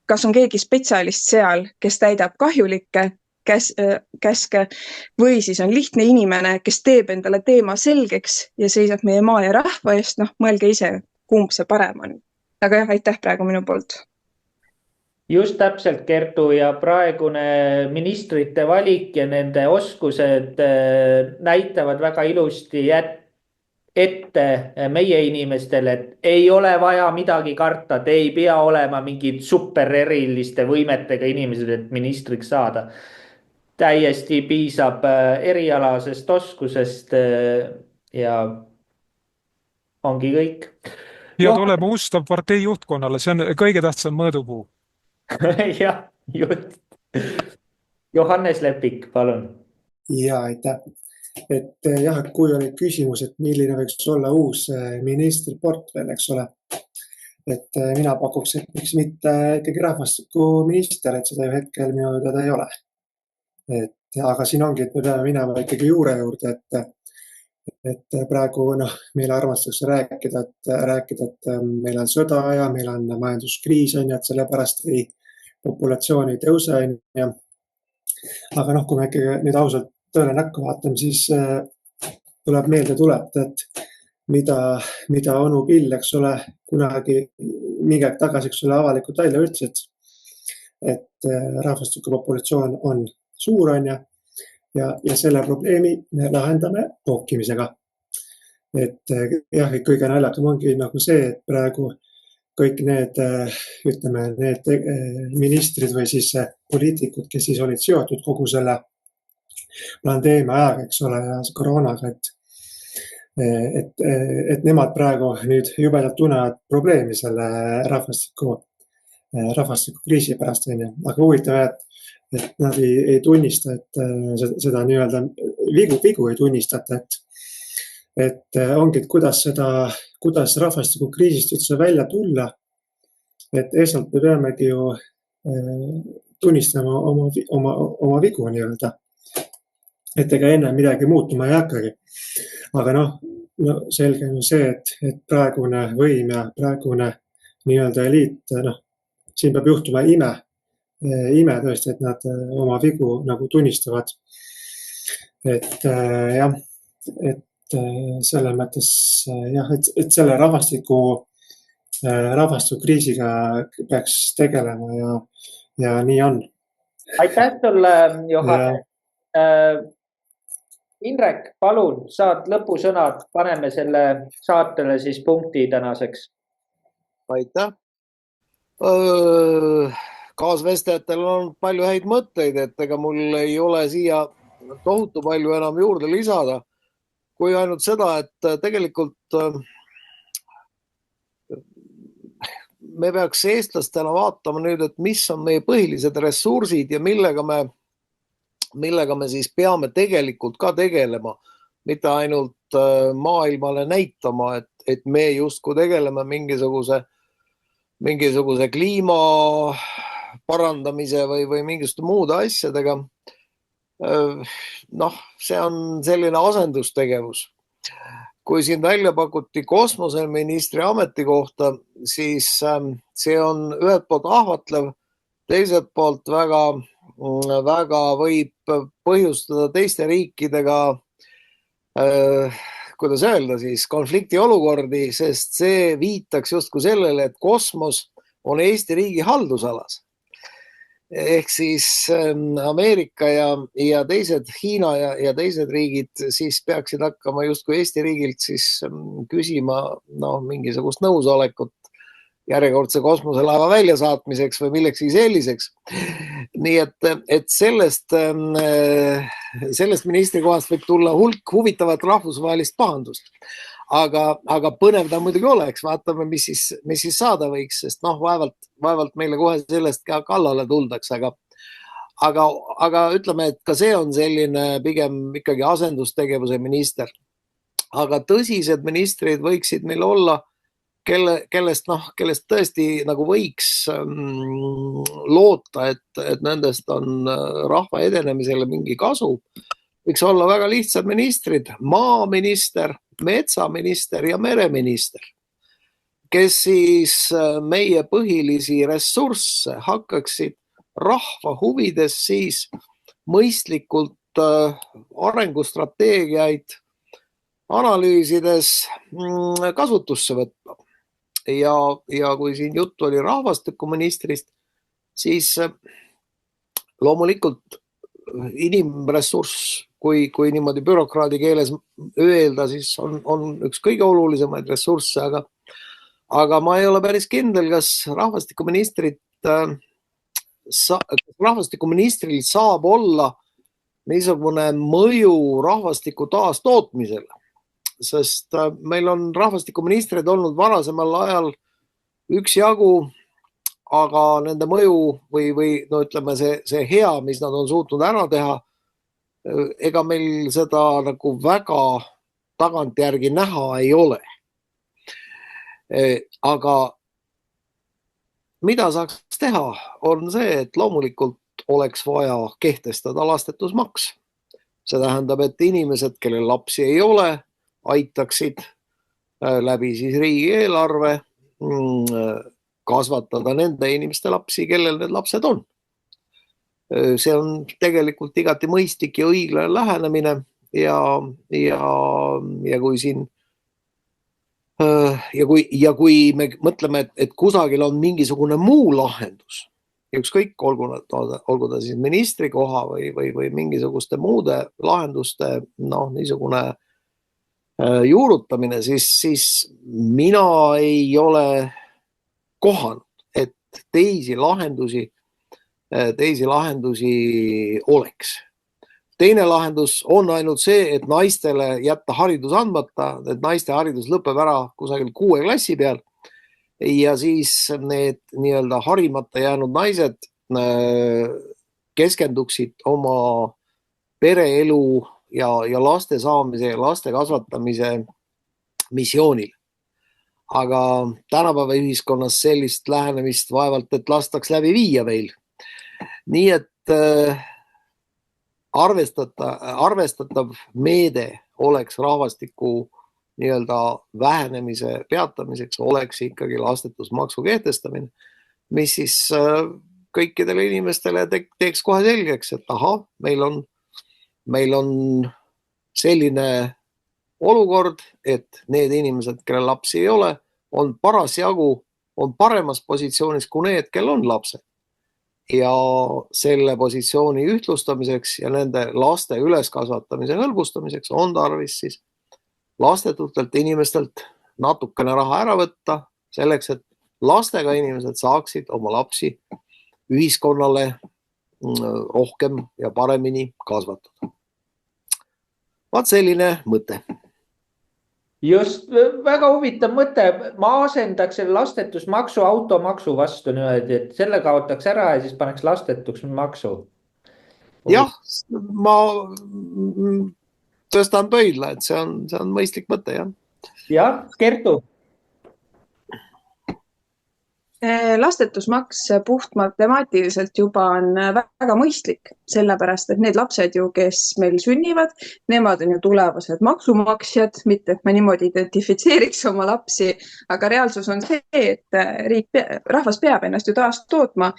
kas on keegi spetsialist seal, kes täidab kahjulikke käske või siis on lihtne inimene, kes teeb endale teema selgeks ja seisab meie maa ja rahva eest, mõelge ise, kumb see parem on. Aga jah, aitäh praegu minu poolt. Just täpselt, Kertu, ja praegune ministrite valik ja nende oskused näitavad väga ilusti ette meie inimestele, et ei ole vaja midagi karta, te ei pea olema mingid supereriliste võimetega inimesed, et ministriks saada. Täiesti piisab erialasest oskusest ja ongi kõik. Ja olema ustav partei juhtkonnale, see on kõige tähtsam mõõdupuu. Jah, just. Johannes Lepik, palun. Ja, aitäh. Et jah, et kui oli küsimus, et milline võiks olla uus ministri portfell, eks ole. Et mina pakuks, et miks mitte ikkagi rahvastikuminister, et seda ju hetkel minu teada ei ole. Aga siin ongi, et me peame minema ikkagi juure juurde, et praegu meile armastatakse rääkida, et meil on sõda ja meil on majanduskriis, et sellepärast populatsioon ei tõuse. Aga kui me ikkagi nüüd ausalt tõele näkku vaatame, siis tuleb meelde tuletada, et mida onu Pill, eks ole, kunagi mingi aeg tagasi, eks ole, avalikult välja ütles, et rahvastikupopulatsioon on suur ja selle probleemi me lahendame pookimisega. Et jah, kõige naljakam ongi see, et praegu kõik need ministrid või siis poliitikud, kes siis olid seotud kogu selle pandeemia ajaga, eks ole, ja koroonaga, et nemad praegu nüüd jubedalt tunnevad probleemi selle rahvastikukriisi pärast. Aga huvitav, et nad ei tunnista, et seda nii-öelda vigu ei tunnistata, et ongi, et kuidas rahvastikukriisist üldse välja tulla. Et esmalt me peamegi ju tunnistama oma vigu nii-öelda. Et ega enne midagi muutuma ei hakkagi. Aga no selge on see, et praegune võim ja praegune nii-öelda eliit, siin peab juhtuma ime tõesti, et nad oma vigu nagu tunnistavad. Et jah, et selles mõttes jah, et selle rahvastikukriisiga peaks tegelema ja nii on. Aitäh sulle, Johannes. Indrek, palun, saad lõpusõnad, paneme selle saatele siis punkti tänaseks. Aitäh. Kaasvestajatel on palju häid mõtteid, et ega mul ei ole siia tohutu palju enam juurde lisada, kui ainult seda, et tegelikult me peaks eestlastena vaatama nüüd, et mis on meie põhilised ressursid ja millega me siis peame tegelikult ka tegelema, mitte ainult maailmale näitama, et me justkui tegeleme mingisuguse kliima parandamise või mingisuguste muude asjadega. See on selline asendustegevus. Kui siin välja pakuti kosmoseministri ametikohta, siis see on ühelt poolt ahvatlev, teiselt poolt väga võib põhjustada teiste riikidega, kuidas öelda siis, konfliktiolukordi, sest see viitaks justkui sellele, et kosmos on Eesti riigi haldusalas. Ehk siis Ameerika ja teised Hiina ja teised riigid siis peaksid hakkama justkui Eesti riigilt siis küsima mingisugust nõusolekut järjekordse kosmoselaeva väljasaatmiseks või millekski selliseks. Nii et sellest ministrikohast võib tulla hulk huvitavat rahvusvahelist pahandust. Aga põnev ta muidugi oleks, vaatame, mis siis saada võiks, sest vaevalt meile kohe sellest ka kallale tuldaks, aga ütleme, et ka see on selline pigem ikkagi asendustegevuse minister. Aga tõsised ministrid võiksid meil olla, kellest tõesti nagu võiks loota, et nendest on rahva edenemisele mingi kasu. Võiks olla väga lihtsad ministrid, maaminister, metsaminister ja mereminister, kes siis meie põhilisi ressursse hakkaksid rahva huvides siis mõistlikult arengustrateegiaid analüüsides kasutusse võtma. Ja kui siin juttu oli rahvastikuministrist, siis loomulikult inimressurss, kui niimoodi bürokraadi keeles öelda, siis on üks kõige olulisemaid ressursse, aga ma ei ole päris kindel, kas rahvastikuministril saab olla niisugune mõju rahvastiku taastootmisele, sest meil on rahvastikuministrid olnud varasemal ajal üksjagu, aga nende mõju või ütleme see hea, mis nad on suutnud ära teha, ega meil seda nagu väga tagantjärgi näha ei ole. Aga mida saaks teha, on see, et loomulikult oleks vaja kehtestada lastetusmaks. See tähendab, et inimesed, kellel lapsi ei ole, aitaksid läbi siis riigieelarve kasvatada nende inimeste lapsi, kellel need lapsed on. See on tegelikult igati mõistlik ja õiglane lähenemine ja kui siin ja kui me mõtleme, et kusagil on mingisugune muu lahendus, ükskõik, olgu ta siis ministrikoha või mingisuguste muude lahenduste niisugune juurutamine, siis mina ei ole kohanud, et teisi lahendusi oleks. Teine lahendus on ainult see, et naistele jätta haridus andmata, et naiste haridus lõpeb ära kusagil 6. klassi peal ja siis need nii-öelda harimata jäänud naised keskenduksid oma pereelu ja laste saamise ja laste kasvatamise missioonil. Aga tänapäeva ühiskonnas sellist lähenemist vaevalt, et lastaks läbi viia veel. Nii et arvestatav meede oleks rahvastiku nii-öelda vähenemise peatamiseks oleks ikkagi lastetusmaksu kehtestamine, mis siis kõikidele inimestele teeks kohe selgeks, et ahah, meil on selline olukord, et need inimesed, kelle lapsi ei ole, on paremas positsioonis kui need, kel on lapsed. Ja selle positsiooni ühtlustamiseks ja nende laste üleskasvatamise hõlbustamiseks on tarvis siis lastetutelt inimestelt natukene raha ära võtta selleks, et lastega inimesed saaksid oma lapsi ühiskonnale rohkem ja paremini kasvatada. Vaat selline mõte. Just, väga huvitav mõte. Ma asendaks selle lastetusmaksu automaksu vastu niimoodi, et selle kaotaks ära ja siis paneks lastetuks maksu. Jah, ma tõstan pöidla, et see on mõistlik mõte, jah. Jah, Kertu. Lastetusmaks puht matemaatiliselt juba on väga mõistlik, sellepärast et need lapsed ju, kes meil sünnivad, nemad on ju tulevased maksumaksjad, mitte et ma niimoodi identifitseeriks oma lapsi, aga reaalsus on see, et rahvas peab ennast ju taas tootma.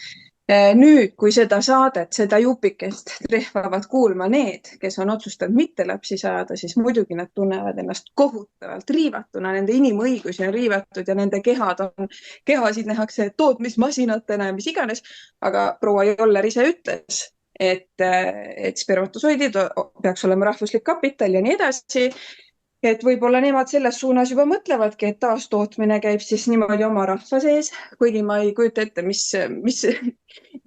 Nüüd, kui seda saadet, seda jupikest trehvavad kuulma need, kes on otsustanud mitte lapsi saada, siis muidugi nad tunnevad ennast kohutavalt riivatuna, nende inimõigusi on riivatud ja nende kehasid nähakse tootmismasinatena ja mis iganes. Aga proua Joller ise ütles, et spermatosoidid peaks olema rahvuslik kapital ja nii edasi. Et võib-olla nemad selles suunas juba mõtlevadki, et taastootmine käib siis niimoodi oma rahva sees, kuigi ma ei kujuta ette, mis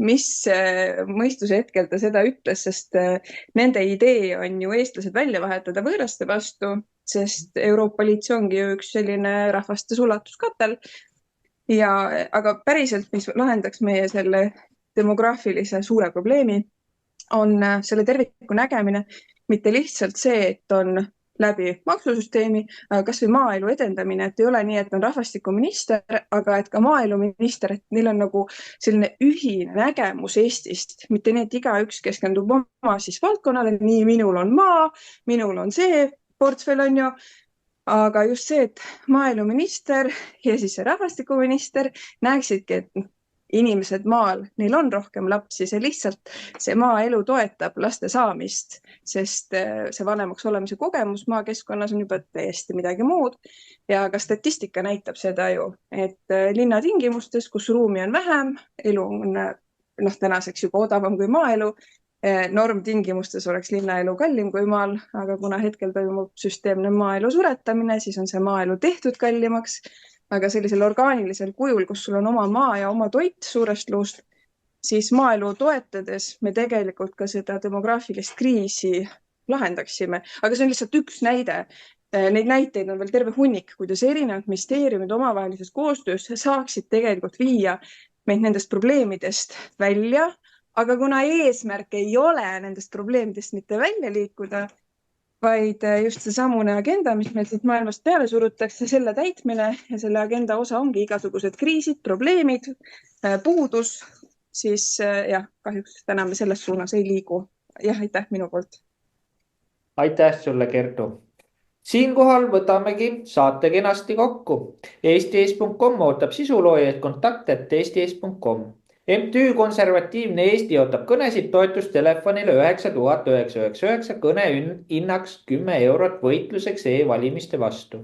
mõistuse hetkel ta seda ütles, sest nende idee on ju eestlased välja vahetada võõraste vastu, sest Euroopa Liit ongi ju üks selline rahvaste sulatuskatel. Aga päriselt, mis lahendaks meie selle demograafilise suure probleemi, on selle terviku nägemine, mitte lihtsalt see, et on läbi maksusüsteemi, kas või maaelu edendamine, et ei ole nii, et on rahvastikuminister, aga et ka maaeluminister, et neil on nagu selline ühine nägemus Eestist, mitte nii, et igaüks keskendub oma siis valdkonnale, nii minul on maa, minul on see portfell on ju, aga just see, et maaeluminister ja siis see rahvastikuminister näeksidki, et inimesed maal, neil on rohkem lapsi, see maaelu toetab laste saamist, sest see vanemaks olemise kogemus maakeskkonnas on juba täiesti midagi muud. Ja ka statistika näitab seda ju, et linnatingimustes, kus ruumi on vähem, elu on tänaseks juba odavam kui maaelu, normtingimustes oleks linnaelu kallim kui maal, aga kuna hetkel toimub süsteemne maaelu suretamine, siis on see maaelu tehtud kallimaks. Aga sellisel orgaanilisel kujul, kus sul on oma maa ja oma toit suurest luust, siis maaelu toetades me tegelikult ka seda demograafilist kriisi lahendaksime. Aga see on lihtsalt üks näide. Neid näiteid on veel terve hunnik, kuidas erinevad ministeeriumid omavahelises koostöös saaksid tegelikult viia meid nendest probleemidest välja. Aga kuna eesmärk ei ole nendest probleemidest mitte välja liikuda, vaid just see samune agenda, mis meil siit maailmast peale surutakse, selle täitmine ja selle agenda osa ongi igasugused kriisid, probleemid, puudus, siis jah, kahjuks täna me selles suunas ei liigu. Jah, aitäh minu poolt. Aitäh sulle, Kertu. Siinkohal võtamegi saate kenasti kokku. Eesti.com ootab sisuloojaid kontakt@eesti.com. MTÜ Konservatiivne Eesti ootab kõnesid toetustelefonile 9999, kõne hinnaks 10 eurot võitluseks e-valimiste vastu.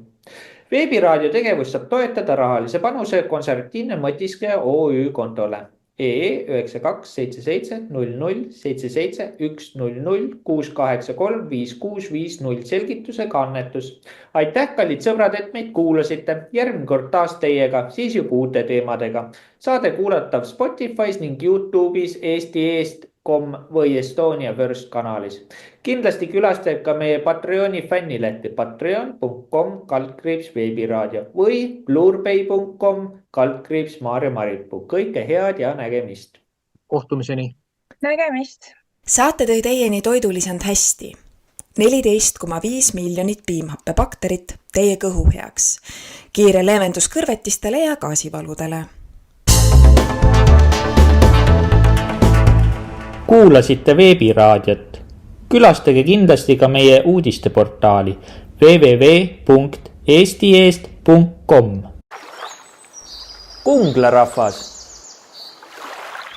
Veebiraadio tegevus saab toetada rahalise panuse Konservatiivne Mõtiskleja OÜ kontole EE 9277 00 77 100 683 5650 selgitusega annetus. Aitäh, kallid sõbrad, et meid kuulasite. Järgmine kord taas teiega, siis juba uute teemadega. Saade kuulatav Spotify's ning YouTube'is eesti.com või Estonia First kanalis. Kindlasti külastab ka meie Patreoni fännilehti patreon.com/veebiraadio või blurbay.com/Maarja Maripuu. Kõike head ja nägemist. Kohtumiseni. Nägemist. Saate tõi teieni Toidulisand hästi. 14,5 miljonit piimhappebakterit teie kõhu heaks. Kiire leevendus kõrvetistele ja gaasivaludele. Kuulasite veebiraadiot. Külastage kindlasti ka meie uudisteportaali www.eestieest.com. Kungla rahvas.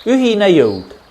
Ühine jõud.